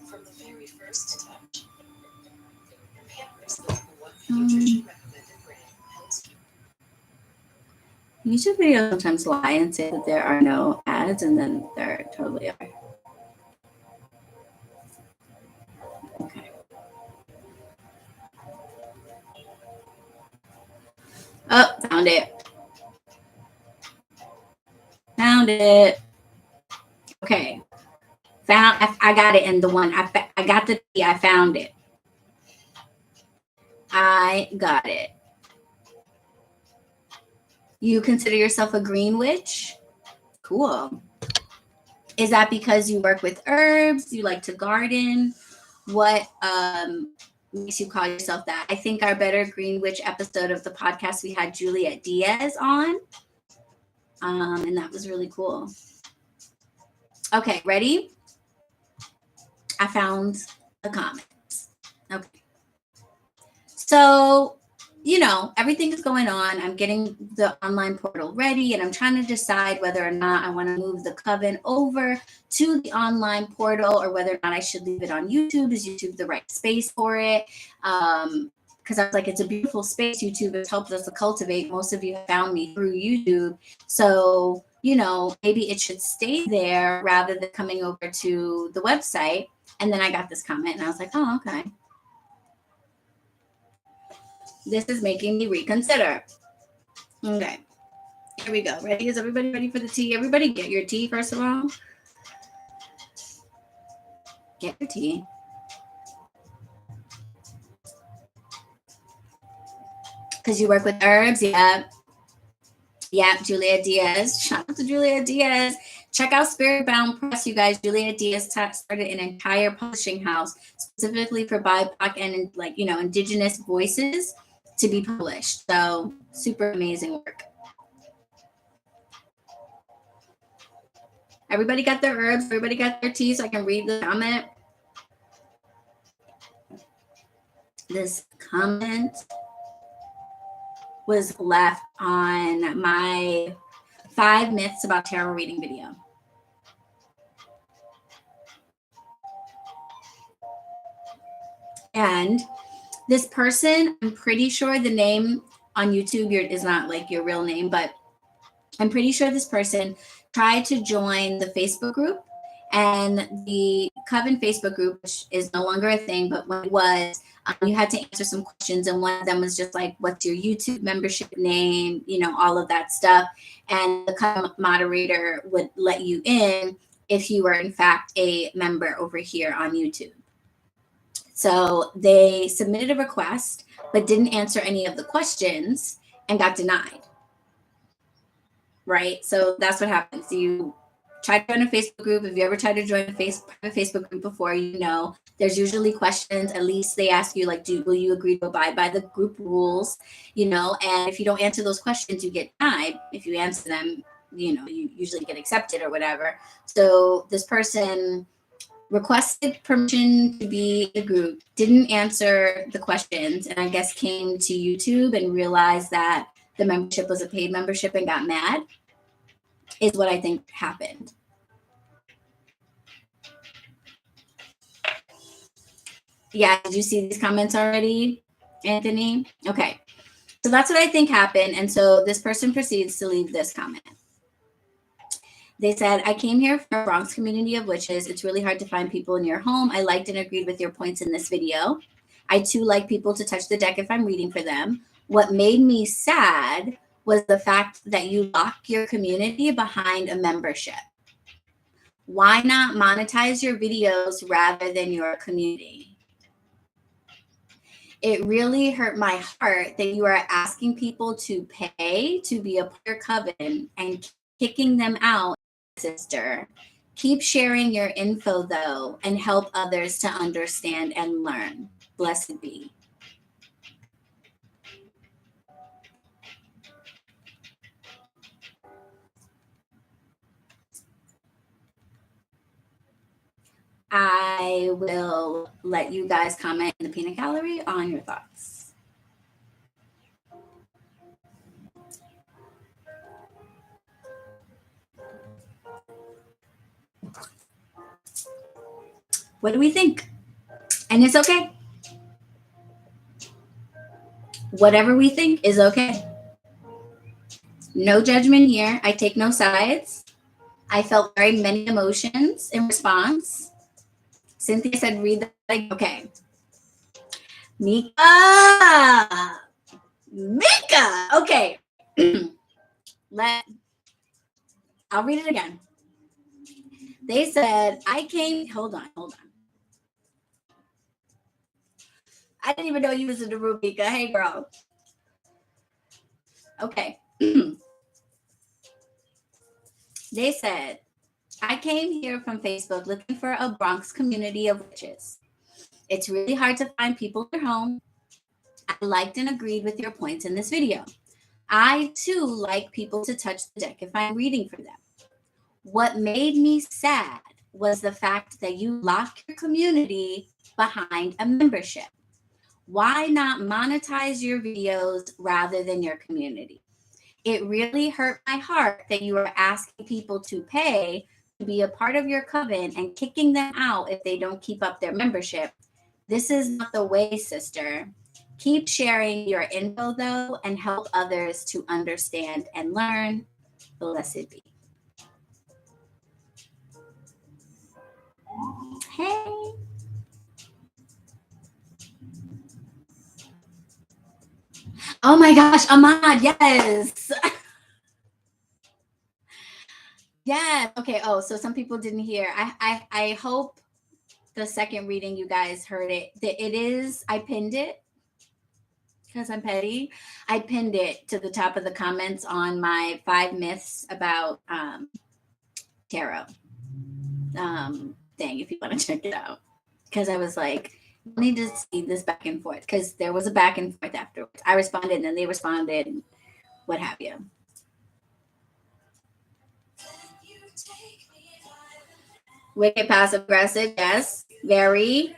[SPEAKER 1] From the very first touch, YouTube videos sometimes lie and say that there are no ads, and then there totally are. Okay. Oh, found it. Found it. Okay. I got it in the one. I got the tea. I found it. I got it. You consider yourself a green witch? Cool. Is that because you work with herbs? You like to garden? What makes you call yourself that? I think our Better Green Witch episode of the podcast, we had Juliet Diaz on. And that was really cool. Okay, ready? I found the comments. Okay. So, everything is going on. I'm getting the online portal ready, and I'm trying to decide whether or not I want to move the coven over to the online portal, or whether or not I should leave it on YouTube. Is YouTube the right space for it? Because I was like, it's a beautiful space. YouTube has helped us to cultivate. Most of you have found me through YouTube. So, maybe it should stay there rather than coming over to the website. And then I got this comment, and I was like, oh, okay. This is making me reconsider. Okay, here we go. Ready? Is everybody ready for the tea? Everybody get your tea, first of all. Get your tea. Because you work with herbs, yeah. Yeah, Juliet Diaz. Shout out to Juliet Diaz. Check out Spirit Bound Press, you guys. Juliet Diaz started an entire publishing house specifically for BIPOC and indigenous voices to be published. So super amazing work. Everybody got their herbs. Everybody got their tea, so I can read the comment. This comment was left on my 5 myths about tarot reading video. And this person, I'm pretty sure the name on YouTube is not like your real name, but I'm pretty sure this person tried to join the Facebook group, and the Coven Facebook group, which is no longer a thing, but when it was, you had to answer some questions, and one of them was just like, what's your YouTube membership name, all of that stuff. And the Coven moderator would let you in if you were in fact a member over here on YouTube. So they submitted a request, but didn't answer any of the questions and got denied. Right? So that's what happens. You try to join a Facebook group. If you ever tried to join a Facebook group before, there's usually questions. At least they ask you, like, will you agree to abide by the group rules? And if you don't answer those questions, you get denied. If you answer them, you usually get accepted or whatever. So this person requested permission to be a group, didn't answer the questions, and I guess came to YouTube and realized that the membership was a paid membership and got mad, is what I think happened. Yeah, did you see these comments already, Anthony? Okay, so that's what I think happened. And so this person proceeds to leave this comment. They said, I came here from a Bronx community of witches. It's really hard to find people in your home. I liked and agreed with your points in this video. I too like people to touch the deck if I'm reading for them. What made me sad was the fact that you lock your community behind a membership. Why not monetize your videos rather than your community? It really hurt my heart that you are asking people to pay to be a part of your coven and kicking them out, sister. Keep sharing your info, though, and help others to understand and learn. Blessed be. I will let you guys comment in the peanut gallery on your thoughts. What do we think? And it's okay. Whatever we think is okay. No judgment here. I take no sides. I felt very many emotions in response. Cynthia said, read that. Okay. Mika. Okay. I'll read it again. They said, hold on. I didn't even know you was in the room, Mika. Hey, girl. Okay. They said, I came here from Facebook looking for a Bronx community of witches. It's really hard to find people at home. I liked and agreed with your points in this video. I, too, like people to touch the deck if I'm reading for them. What made me sad was the fact that you lock your community behind a membership. Why not monetize your videos rather than your community? It really hurt my heart that you are asking people to pay to be a part of your coven and kicking them out if they don't keep up their membership. This is not the way, sister. Keep sharing your info, though, and help others to understand and learn. Blessed be. Hey. Oh my gosh, Ahmad, yes. Yeah. Okay. Oh, so some people didn't hear. I hope the second reading you guys heard it. It is, I pinned it because I'm petty. I pinned it to the top of the comments on my 5 myths about tarot thing, if you want to check it out. Because I was like, I need to see this back and forth, because there was a back and forth afterwards. I responded and then they responded and what have you. Wicked passive aggressive, yes, very.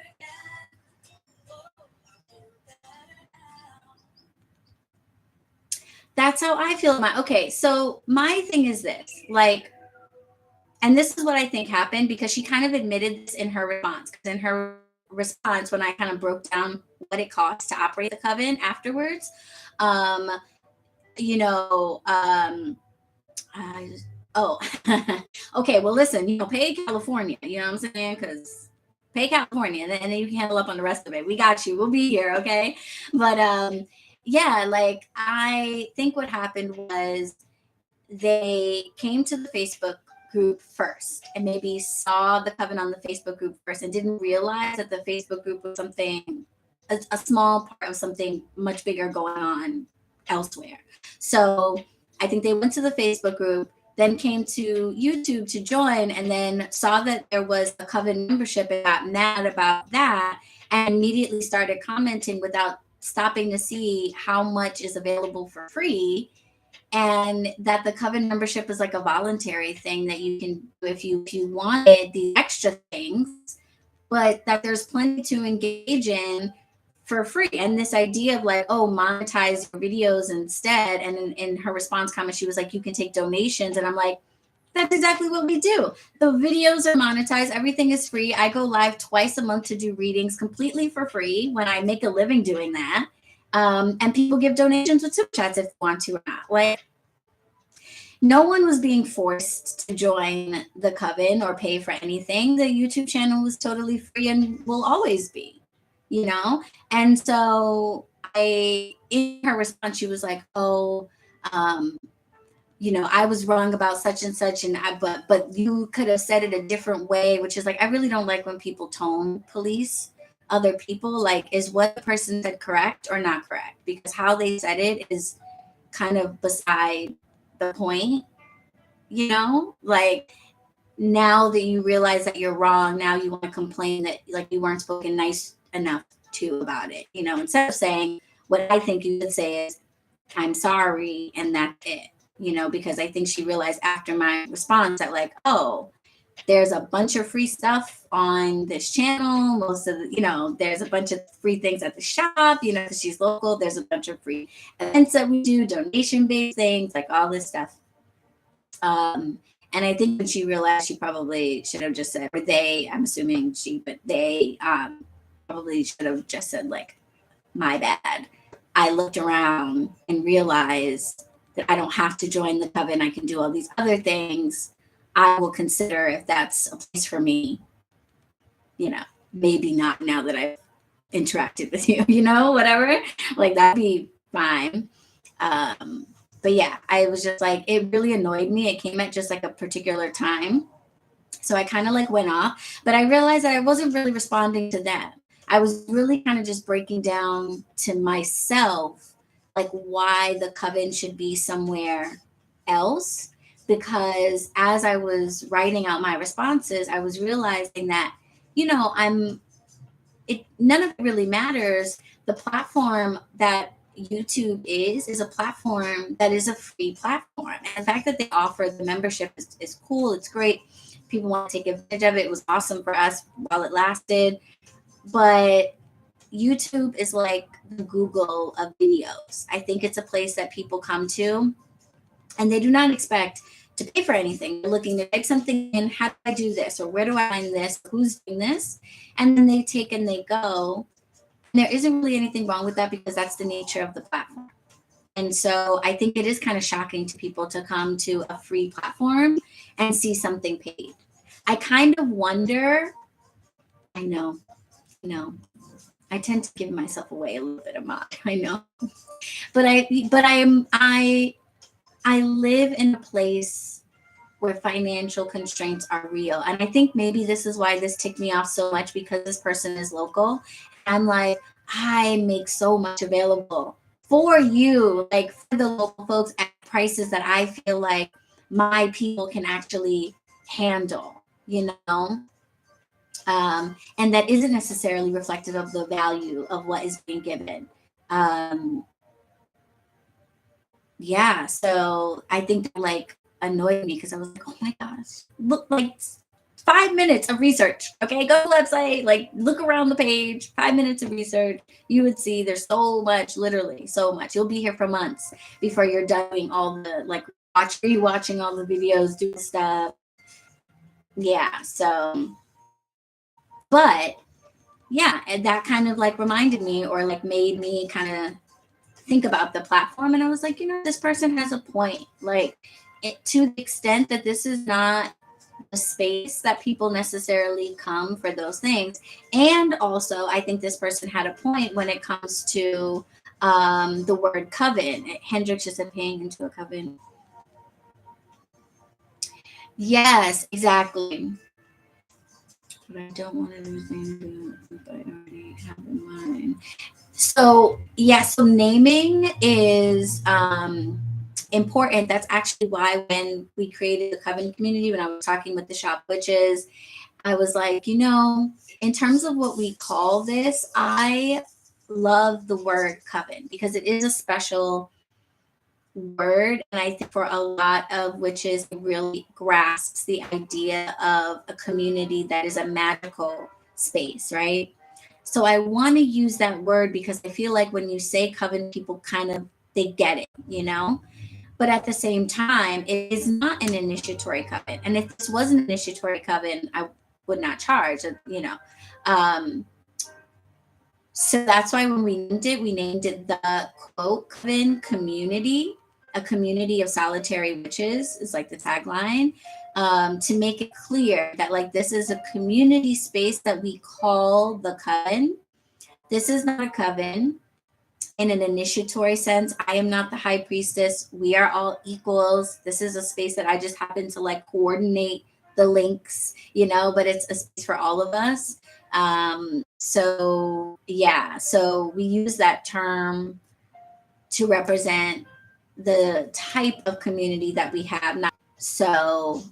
[SPEAKER 1] That's how I feel. Okay, so my thing is this, like, and this is what I think happened, because she kind of admitted this in her response. Because in her response, when I kind of broke down what it costs to operate the coven afterwards, okay, well, listen, pay California, you know what I'm saying? Because pay California, and then you can handle up on the rest of it. We got you. We'll be here, okay? But yeah, like, I think what happened was they came to the Facebook group first and maybe saw the coven on the Facebook group first and didn't realize that the Facebook group was something, a small part of something much bigger going on elsewhere. So I think they went to the Facebook group, then came to YouTube to join, and then saw that there was a coven membership and got mad about that and immediately started commenting without stopping to see how much is available for free, and that the coven membership is like a voluntary thing that you can do if you wanted the extra things, but that there's plenty to engage in for free. And this idea of like, oh, monetize your videos instead. And in her response comment, she was like, you can take donations. And I'm like, that's exactly what we do. The videos are monetized. Everything is free. I go live twice a month to do readings completely for free when I make a living doing that. And people give donations with super chats if they want to or not. Like, no one was being forced to join the coven or pay for anything. The YouTube channel was totally free and will always be, you know? And so in her response, she was like, oh, I was wrong about such and such, and but you could have said it a different way, which is like, I really don't like when people tone police other people. Like, is what the person said correct or not correct? Because how they said it is kind of beside the point, like, now that you realize that you're wrong, now you want to complain that like you weren't spoken nice enough to about it, instead of saying what I think you would say is, I'm sorry, and that's it, because I think she realized after my response that like, oh, there's a bunch of free stuff on this channel. Most of the, there's a bunch of free things at the shop, because she's local. There's a bunch of free events that we do, donation-based things, like all this stuff. And I think when she realized, she probably should have just said, or they, I'm assuming they probably should have just said like, my bad. I looked around and realized that I don't have to join the coven. I can do all these other things. I will consider if that's a place for me, maybe not now that I've interacted with you, whatever, like that'd be fine. But yeah, I was just like, it really annoyed me. It came at just like a particular time. So I kind of like went off, but I realized that I wasn't really responding to them. I was really kind of just breaking down to myself, like why the coven should be somewhere else. Because as I was writing out my responses, I was realizing that, none of it really matters. The platform that YouTube is a platform that is a free platform. And the fact that they offer the membership is cool. It's great. People want to take advantage of it. It was awesome for us while it lasted. But YouTube is like the Google of videos. I think it's a place that people come to and they do not expect to pay for anything. They're looking to type something in, how do I do this? Or where do I find this? Who's doing this? And then they take and they go. And there isn't really anything wrong with that because that's the nature of the platform. And so I think it is kind of shocking to people to come to a free platform and see something paid. I kind of wonder, I know, I tend to give myself away a little bit of mine, I know. But I live in a place where financial constraints are real. And I think maybe this is why this ticked me off so much, because this person is local. I'm like, I make so much available for you, like for the local folks at prices that I feel like my people can actually handle, and that isn't necessarily reflective of the value of what is being given. Yeah, so I think that like annoyed me because I was like, oh my gosh, look, like 5 minutes of research. Okay, go to the website, like look around the page, 5 minutes of research. You would see there's so much, literally so much. You'll be here for months before you're doing all the like rewatching all the videos, doing stuff. Yeah, so, but yeah, and that kind of like reminded me or like made me kind of think about the platform. And I was like, this person has a point. Like, to the extent that this is not a space that people necessarily come for those things. And also, I think this person had a point when it comes to the word coven. Hendrix just said paying into a coven. Yes, exactly. But I don't want to lose anything that I already have in mind. So so naming is important. That's actually why when we created the coven community, when I was talking with the shop witches, I was like, in terms of what we call this, I love the word coven because it is a special word. And I think for a lot of witches, it really grasps the idea of a community that is a magical space, right? So I want to use that word because I feel like when you say coven, people they get it, But at the same time, it is not an initiatory coven. And if this was an initiatory coven, I would not charge. So that's why when we named it the quote coven community. a community of solitary witches is like the tagline, to make it clear that like this is a community space that we call the coven. This is not a coven in an initiatory sense. I am not the high priestess. We are all equals. This is a space that I just happen to like coordinate the links, you know, but it's a space for all of us. So yeah, so we use that term to represent the type of community that we have. So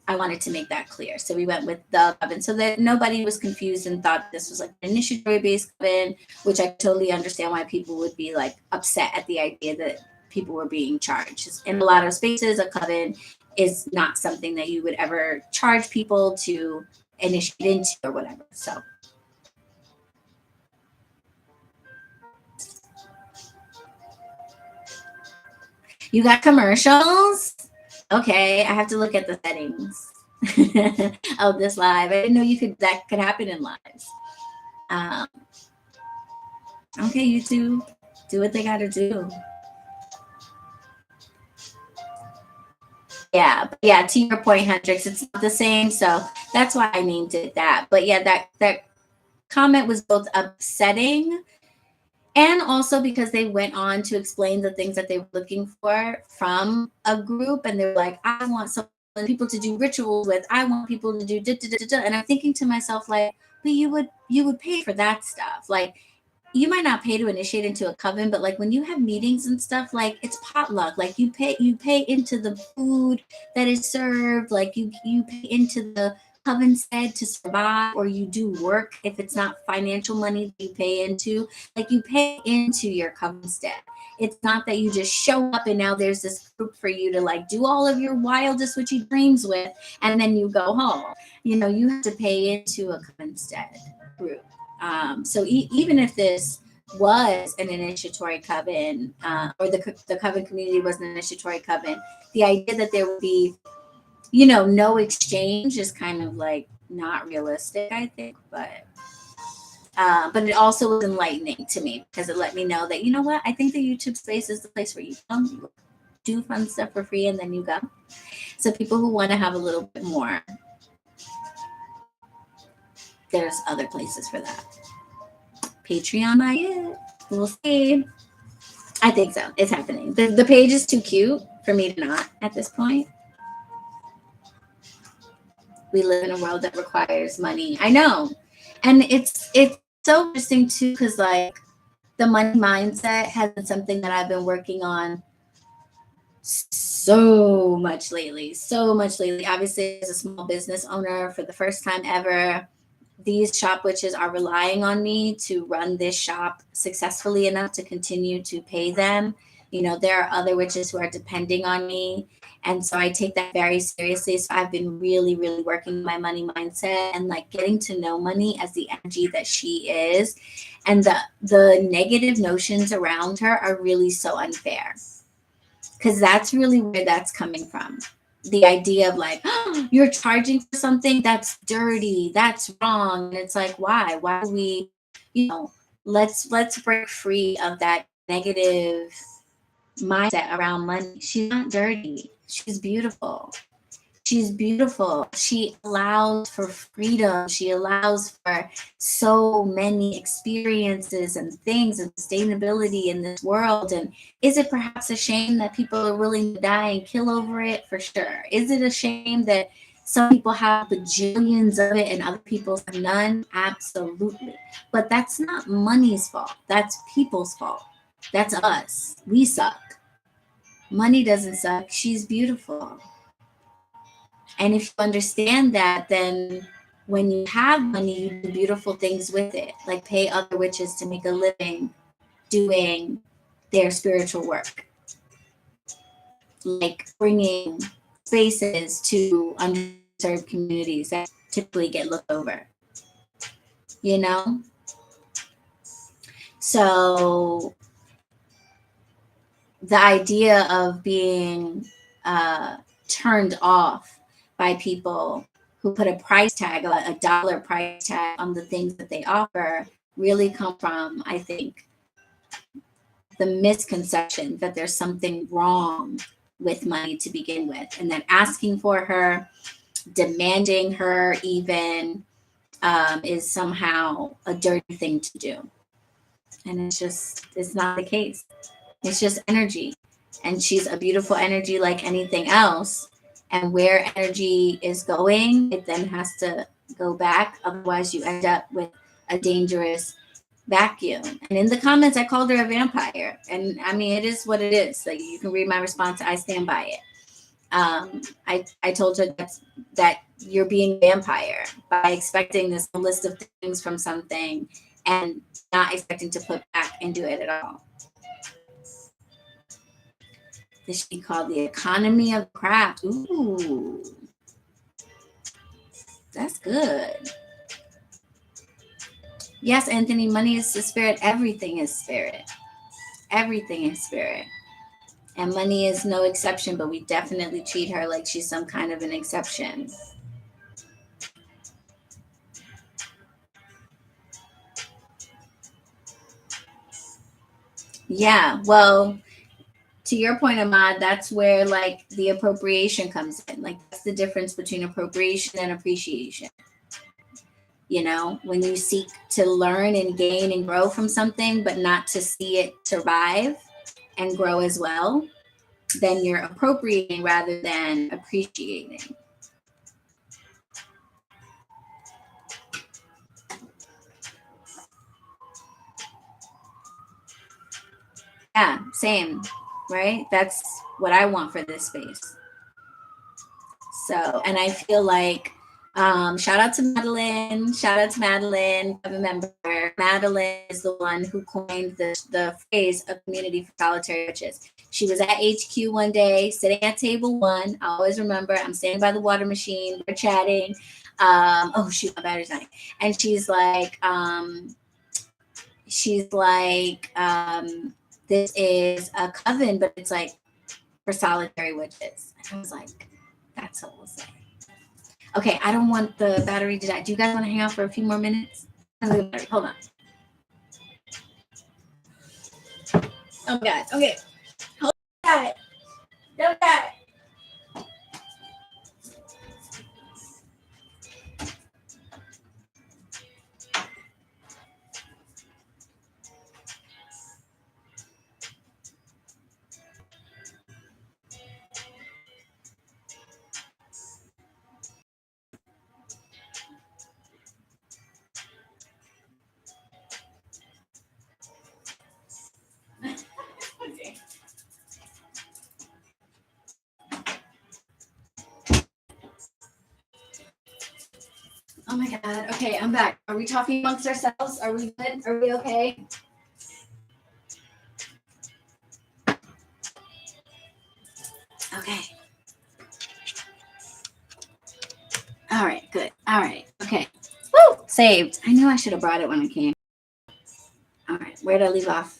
[SPEAKER 1] I wanted to make that clear. So we went with the coven so that nobody was confused and thought this was like an initiatory based coven, which I totally understand why people would be like upset at the idea that people were being charged. In a lot of spaces, a coven is not something that you would ever charge people to initiate into or whatever. So you got commercials? Okay, I have to look at the settings of this live. I didn't know that could happen in lives. Okay, YouTube, do what they gotta do. Yeah, to your point, Hendrix, it's not the same, so that's why I named it that. But yeah, that comment was both upsetting and also because they went on to explain the things that they were looking for from a group, and they were like, I want people to do rituals with, I want people to do da, da, da, da. And I'm thinking to myself, like, but you would pay for that stuff. Like, you might not pay to initiate into a coven, but like when you have meetings and stuff, like it's potluck. Like you pay into the food that is served. Like you pay into the coven stead to survive, or you do work if it's not financial money that you pay into. Like you pay into your coven stead. It's not that you just show up and now there's this group for you to like do all of your wildest witchy dreams with, and then you go home. You know, you have to pay into a coven stead group. So even if this was an initiatory coven, or the coven community was an initiatory coven, the idea that there would be, you know, no exchange is kind of like not realistic, I think. But it also was enlightening to me because it let me know that, you know what, I think the YouTube space is the place where you come, you do fun stuff for free, and then you go. So people who want to have a little bit more, there's other places for that. Patreon might it. We'll see. I think so. It's happening. The page is too cute for me to not at this point. We live in a world that requires money. I know. And it's so interesting too, because like the money mindset has been something that I've been working on so much lately. Obviously, as a small business owner for the first time ever, these shop witches are relying on me to run this shop successfully enough to continue to pay them. You know, there are other witches who are depending on me. And so I take that very seriously. So I've been really, really working my money mindset and like getting to know money as the energy that she is. And the negative notions around her are really so unfair. Because that's really where that's coming from. The idea of like, oh, you're charging for something that's dirty, that's wrong. And it's like, why do we, you know, let's break free of that negative mindset around money. She's not dirty. She's beautiful. She allows for freedom. She allows for so many experiences and things and sustainability in this world. And is it perhaps a shame that people are willing to die and kill over it? For sure. Is it a shame that some people have bajillions of it and other people have none? Absolutely. But that's not money's fault. That's people's fault. That's us. We suck. Money doesn't suck. She's beautiful. And if you understand that, then when you have money, you do beautiful things with it, like pay other witches to make a living doing their spiritual work, like bringing spaces to underserved communities that typically get looked over, you know? So the idea of being turned off by people who put a price tag, a dollar price tag on the things that they offer, really come from, I think, the misconception that there's something wrong with money to begin with, and that asking for her, demanding her even, is somehow a dirty thing to do. And it's not the case. It's just energy. And she's a beautiful energy like anything else. And where energy is going, it then has to go back. Otherwise, you end up with a dangerous vacuum. And in the comments, I called her a vampire. And I mean, it is what it is. Like, you can read my response. I stand by it. I told her that you're being vampire by expecting this list of things from something and not expecting to put back and do it at all. This should be called the economy of craft. Ooh, that's good. Yes, Anthony, money is the spirit. Everything is spirit. Everything is spirit. And money is no exception, but we definitely treat her like she's some kind of an exception. Yeah, well, to your point, Ahmad, that's where like the appropriation comes in. Like, that's the difference between appropriation and appreciation. You know, when you seek to learn and gain and grow from something, but not to see it survive and grow as well, then you're appropriating rather than appreciating. Yeah, same, right? That's what I want for this space. So, and I feel like, shout out to Madeline. Shout out to Madeline, a member. Madeline is the one who coined the phrase "a community for solitary witches." She was at HQ one day, sitting at table 1. I always remember. I'm standing by the water machine. We're chatting. Oh shoot, my battery's dying. And she's like, this is a coven, but it's like for solitary witches. And I was like, that's what we'll say. Okay, I don't want the battery to die. Do you guys want to hang out for a few more minutes? Hold on. Oh my God. Okay. Hold on. Don't die. Okay. Oh my God. Okay, I'm back. Are we talking amongst ourselves? Are we good? Are we okay? Okay. All right, good. All right. Okay. Woo! Saved. I knew I should have brought it when I came. All right. Where did I leave off?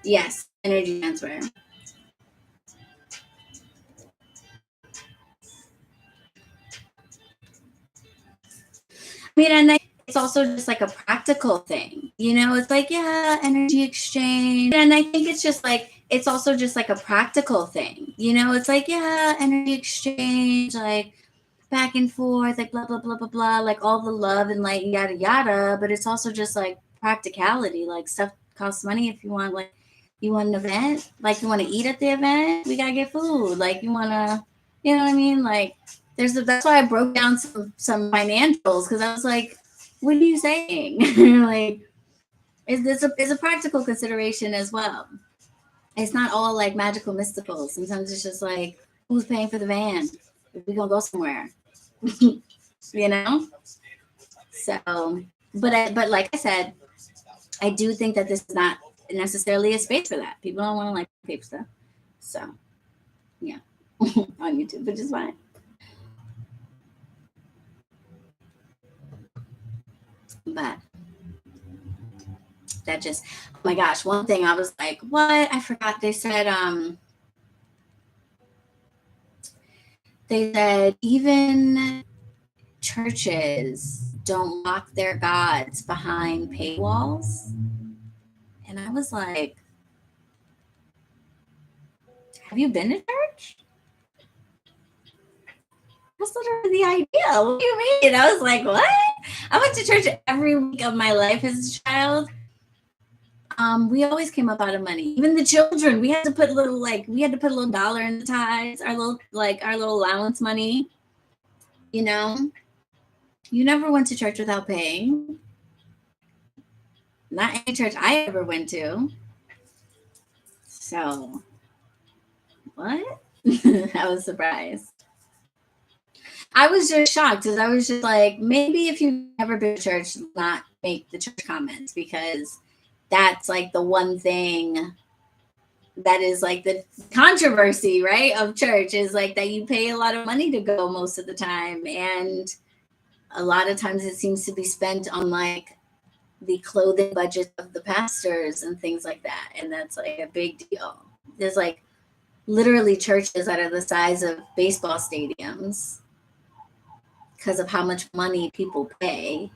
[SPEAKER 1] Yes. Energy transfer. I mean, and it's also just like a practical thing, you know, it's like, yeah, energy exchange. And I think it's just like, it's also just like a practical thing, you know, it's like, yeah, energy exchange, like back and forth, like blah, blah, blah, blah, blah, like all the love and like yada, yada. But it's also just like practicality, like stuff costs money. If you want, like, you want an event, like you want to eat at the event, we got to get food. Like you want to, you know what I mean? Like, that's why I broke down some financials, because I was like, what are you saying? Like, it's a practical consideration as well. It's not all like magical mystical. Sometimes it's just like, who's paying for the van if we're gonna go somewhere? You know? So, but like I said, I do think that this is not necessarily a space for that. People don't want to like pay for stuff. So yeah. On YouTube, which is fine. But that just, oh my gosh, one thing I was like, what? I forgot. They said even churches don't lock their gods behind paywalls. And I was like, have you been to church? That's literally the idea. What do you mean? I was like, what? I went to church every week of my life as a child. We always came up out of money. Even the children, we had to put a little $1 in the tithes, our little allowance money. You know, you never went to church without paying. Not any church I ever went to. So, what? I was surprised. I was just shocked because I was just like, maybe if you've never been to church, not make the church comments, because that's like the one thing that is like the controversy, right, of church, is like that you pay a lot of money to go most of the time. And a lot of times it seems to be spent on like the clothing budget of the pastors and things like that. And that's like a big deal. There's like literally churches that are the size of baseball stadiums because of how much money people pay.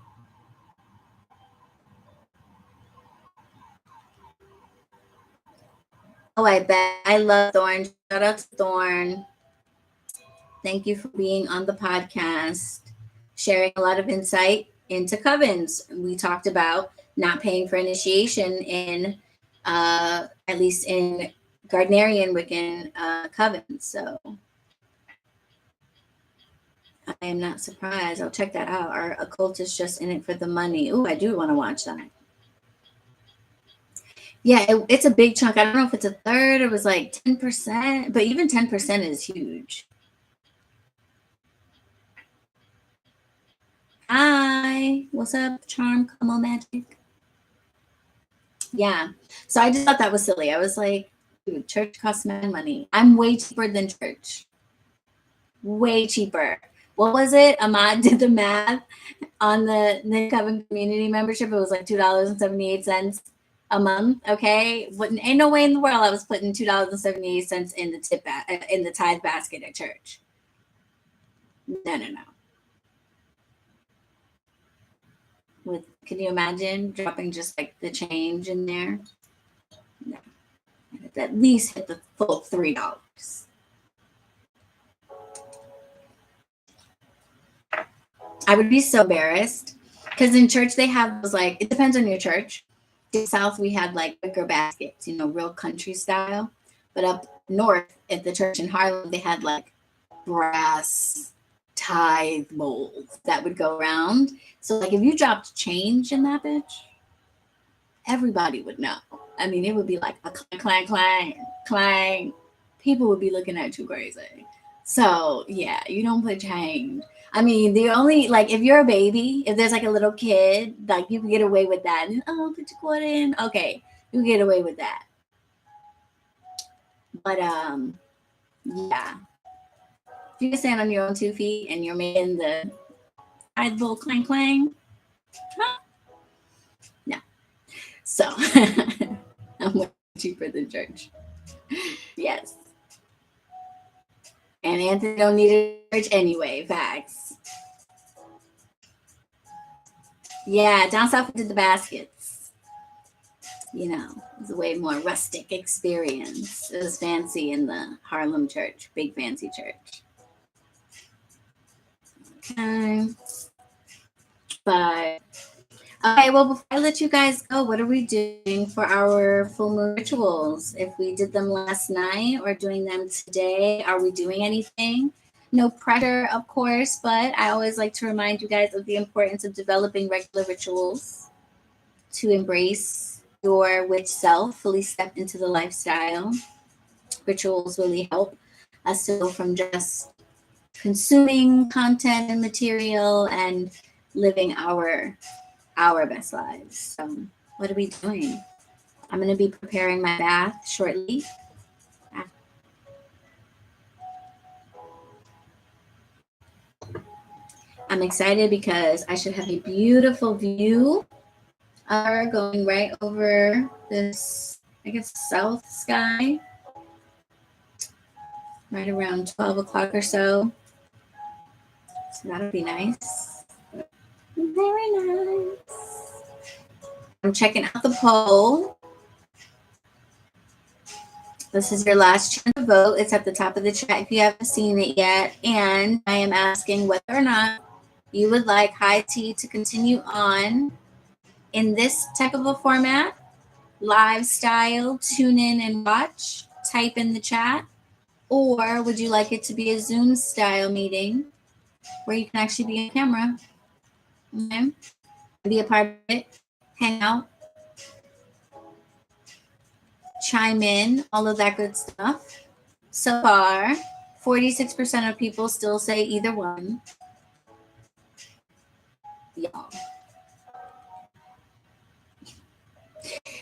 [SPEAKER 1] Oh, I bet. I love Thorn. Shout out to Thorn. Thank you for being on the podcast, sharing a lot of insight into covens. We talked about not paying for initiation in, at least in Gardnerian Wiccan covens. So I am not surprised. I'll check that out. Our occultist just in it for the money. Oh, I do want to watch that. Yeah, it's a big chunk. I don't know if it's a third. It was like 10%, but even 10% is huge. Hi, what's up, Charm? Come on, Magic. Yeah, so I just thought that was silly. I was like, dude, church costs money. I'm way cheaper than church. Way cheaper. What was it? Ahmad did the math on the Coven community membership. It was like $2.78 a month. Okay, ain't no way in the world I was putting $2.78 in the in the tithe basket at church. No. Can you imagine dropping just like the change in there? No, at least hit the full $3. I would be so embarrassed because in church they have those, like, it depends on your church. In South we had like wicker baskets, real country style. But up north at the church in Harlem, they had like brass tithe bowls that would go around. So like if you dropped change in that bitch, everybody would know. I mean, it would be like a clang, clang, clang, clang. People would be looking at you crazy. So yeah, you don't put change. I mean, the only, like, if you're a baby, if there's like a little kid, like you can get away with that. And, oh, put your quarter in. Okay, you can get away with that. But yeah. If you can stand on your own 2 feet and you're making the tithe bowl clang clang, huh? No. So I'm way cheaper than church. Yes. And Anthony don't need a church anyway. Facts. Yeah, down south we did the baskets. It's a way more rustic experience. It was fancy in the Harlem church, big fancy church. Okay. But okay, well, before I let you guys go, what are we doing for our full moon rituals? If we did them last night or doing them today, are we doing anything? No pressure, of course, but I always like to remind you guys of the importance of developing regular rituals to embrace your witch self, fully step into the lifestyle. Rituals really help us to go from just consuming content and material and living our best lives. So what are we doing? I'm going to be preparing my bath shortly. I'm excited because I should have a beautiful view going right over this, I guess, south sky, right around 12 o'clock or so. So that'll be nice. Very nice. I'm checking out the poll. This is your last chance to vote. It's at the top of the chat if you haven't seen it yet. And I am asking whether or not you would like high tea to continue on in this type of a format, live style, tune in and watch, type in the chat, or would you like it to be a Zoom style meeting where you can actually be on camera, okay? Be a part of it, hang out, chime in, all of that good stuff. So far, 46% of people still say either one. Y'all.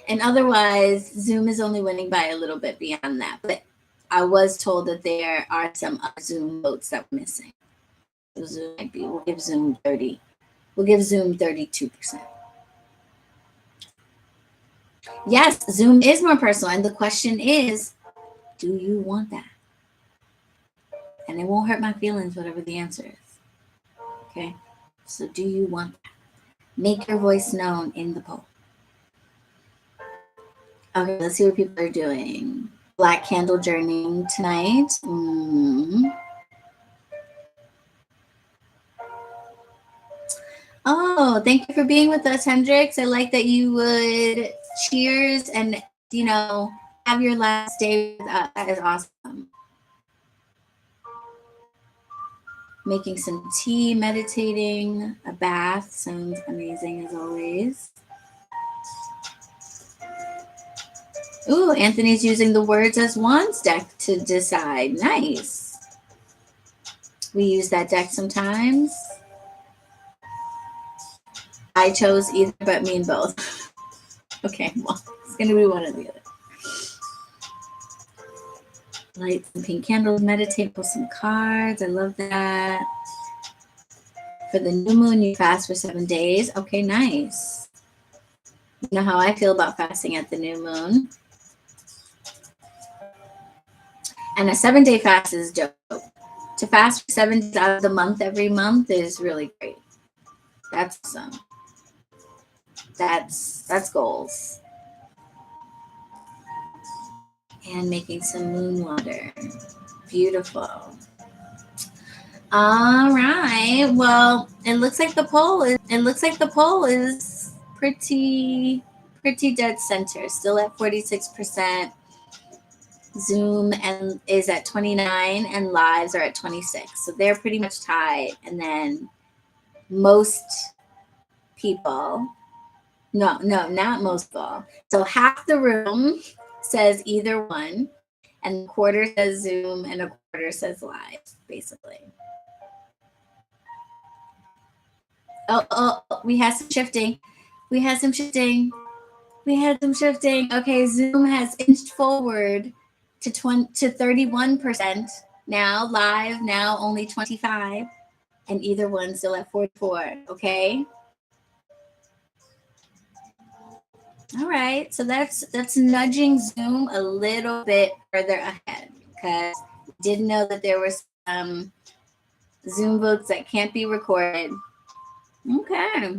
[SPEAKER 1] And otherwise, Zoom is only winning by a little bit beyond that. But I was told that there are some Zoom votes that we're missing. So Zoom might be, we'll give Zoom 30. We'll give Zoom 32%. Yes, Zoom is more personal. And the question is, do you want that? And it won't hurt my feelings, whatever the answer is. Okay? So do you want that? Make your voice known in the poll. Okay, let's see what people are doing. Black candle journeying tonight. Oh, thank you for being with us, Hendrix. I like that you would cheers and, you know, have your last day with us. That is awesome. Making some tea, meditating, a bath sounds amazing as always. Ooh, Anthony's using the words as wands deck to decide. Nice. We use that deck sometimes. I chose either, but mean both. Okay, well, it's going to be one or the other. Light some pink candles, meditate, pull some cards. I love that. For the new moon, you fast for 7 days. Okay, nice. You know how I feel about fasting at the new moon. And a 7-day fast is dope. To fast for 7 days out of the month every month is really great. That's awesome. That's goals. And making some moon water. Beautiful. All right. Well, it looks like the poll is pretty dead center. Still at 46%. Zoom and is at 29 and lives are at 26. So they're pretty much tied. And then most people, no, not most people. So half the room says either one, and a quarter says Zoom and a quarter says live, basically. Oh, we had some shifting. Okay, Zoom has inched forward to 31% now, live now only 25, and either one still at 44. Okay. All right, so that's nudging Zoom a little bit further ahead because we didn't know that there were some Zoom votes that can't be recorded. Okay.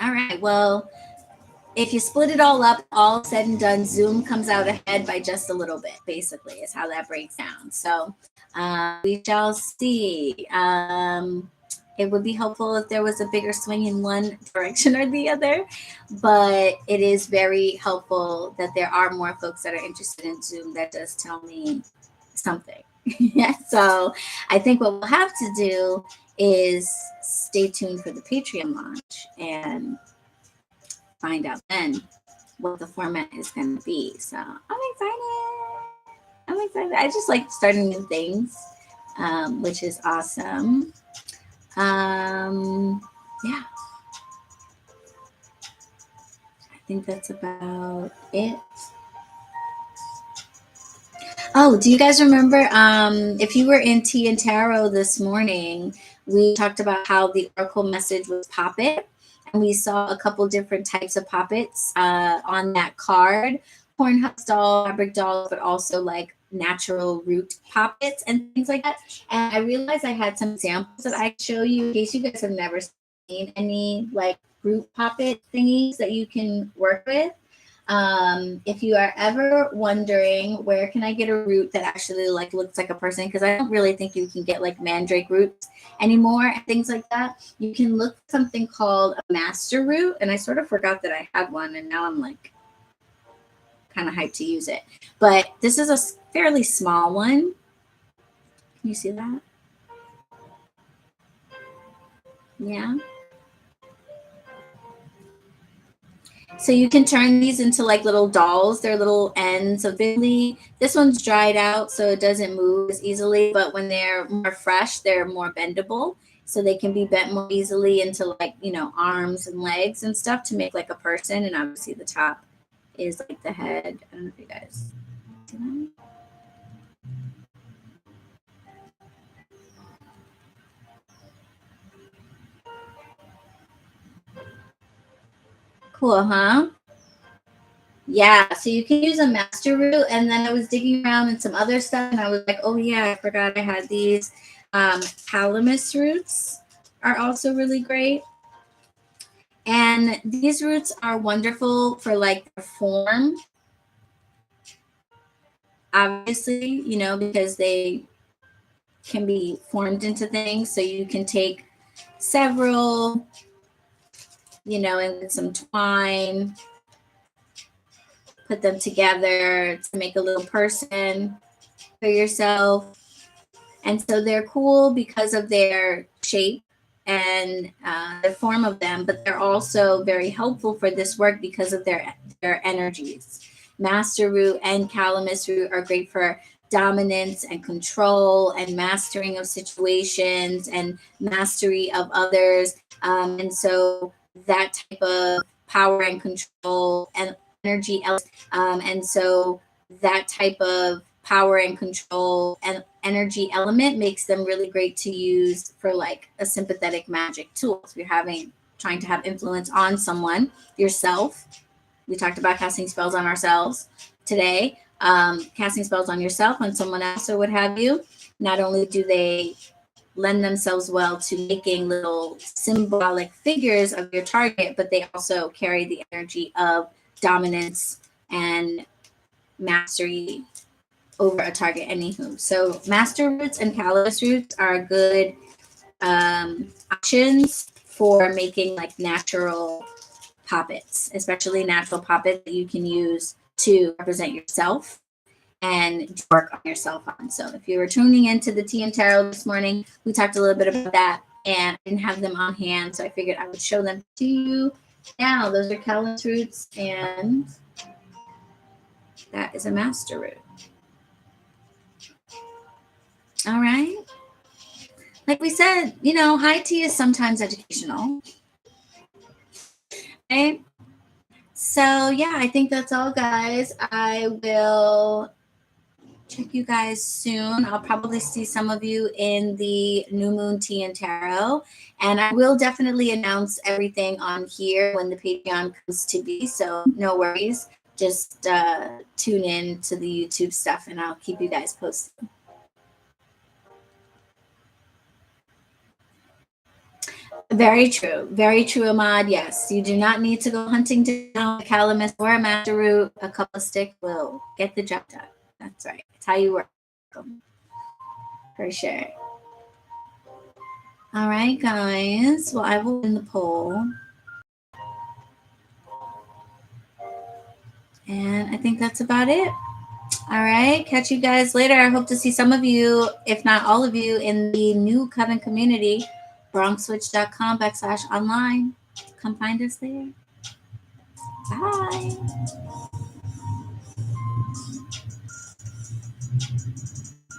[SPEAKER 1] All right. Well, if you split it all up, all said and done, Zoom comes out ahead by just a little bit, basically, is how that breaks down. So we shall see. It would be helpful if there was a bigger swing in one direction or the other, but it is very helpful that there are more folks that are interested in Zoom. That does tell me something. Yeah, so I think what we'll have to do is stay tuned for the Patreon launch and find out then what the format is going to be. So I'm excited. I just like starting new things, which is awesome. Yeah. I think that's about it. Oh, do you guys remember if you were in Tea and Tarot this morning, we talked about how the Oracle message was poppet, and we saw a couple different types of poppets on that card, corn husk doll, fabric dolls, but also like natural root poppets and things like that. And I realized I had some examples that I show you in case you guys have never seen seen any like root poppet thingies that you can work with. If you are ever wondering where can I get a root that actually like looks like a person, because I don't really think you can get like mandrake roots anymore and things like that, you can look for something called a master root. And I sort of forgot that I had one, and now I'm like kind of hyped to use it. But this is a fairly small one. Can you see that? Yeah. So you can turn these into like little dolls. They're little ends of Billy. This one's dried out, so it doesn't move as easily. But when they're more fresh, they're more bendable. So they can be bent more easily into like, you know, arms and legs and stuff to make like a person. And obviously the top is like the head. I don't know if you guys see that. Cool, huh? Yeah, so you can use a master root. And then I was digging around in some other stuff, and I was like, oh yeah, I forgot I had these. Calamus roots are also really great. And these roots are wonderful for like the form, obviously, you know, because they can be formed into things. So you can take several, you know, and with some twine, put them together to make a little person for yourself. And so they're cool because of their shape and the form of them, but they're also very helpful for this work because of their energies. Master root and calamus root are great for dominance and control and mastering of situations and mastery of others. And so that type of power and control and energy, and so that type of power and control and energy element makes them really great to use for like a sympathetic magic tool. If you're trying to have influence on someone, yourself. We talked about casting spells on ourselves today. Casting spells on yourself, on someone else, or what have you. Not only do they lend themselves well to making little symbolic figures of your target, but they also carry the energy of dominance and mastery over a target. Anywho, so master roots and calamus roots are good options for making like natural poppets, especially natural poppets that you can use to represent yourself and work on yourself on. So if you were tuning into the Tea and Tarot this morning, we talked a little bit about that, and I didn't have them on hand, so I figured I would show them to you now. Those are calamus roots, and that is a master root. All right. Like we said, you know, high tea is sometimes educational. Okay. So yeah, I think that's all, guys. I will check you guys soon. I'll probably see some of you in the New Moon Tea and Tarot. And I will definitely announce everything on here when the Patreon comes to be. So no worries. Just tune in to the YouTube stuff, and I'll keep you guys posted. Very true, Ahmad. Yes, you do not need to go hunting down a calamus or a master root. A couple of sticks will get the job done. That's right. It's how you work. For sure. All right, guys. Well, I will win the poll. And I think that's about it. All right. Catch you guys later. I hope to see some of you, if not all of you, in the new Coven community, bronxwitch.com/online. Come find us there. Bye.